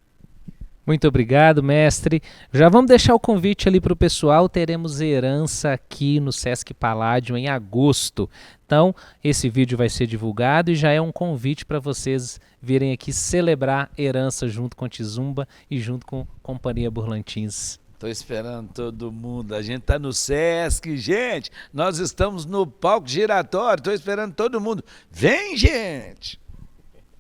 Muito obrigado, mestre. Já vamos deixar o convite ali para o pessoal. Teremos herança aqui no Sesc Palladium em agosto. Então, esse vídeo vai ser divulgado e já é um convite para vocês virem aqui celebrar herança junto com a Tizumba e junto com a Companhia Burlantins. Estou esperando todo mundo. A gente está no Sesc, gente. Nós estamos no palco giratório. Estou esperando todo mundo. Vem, gente!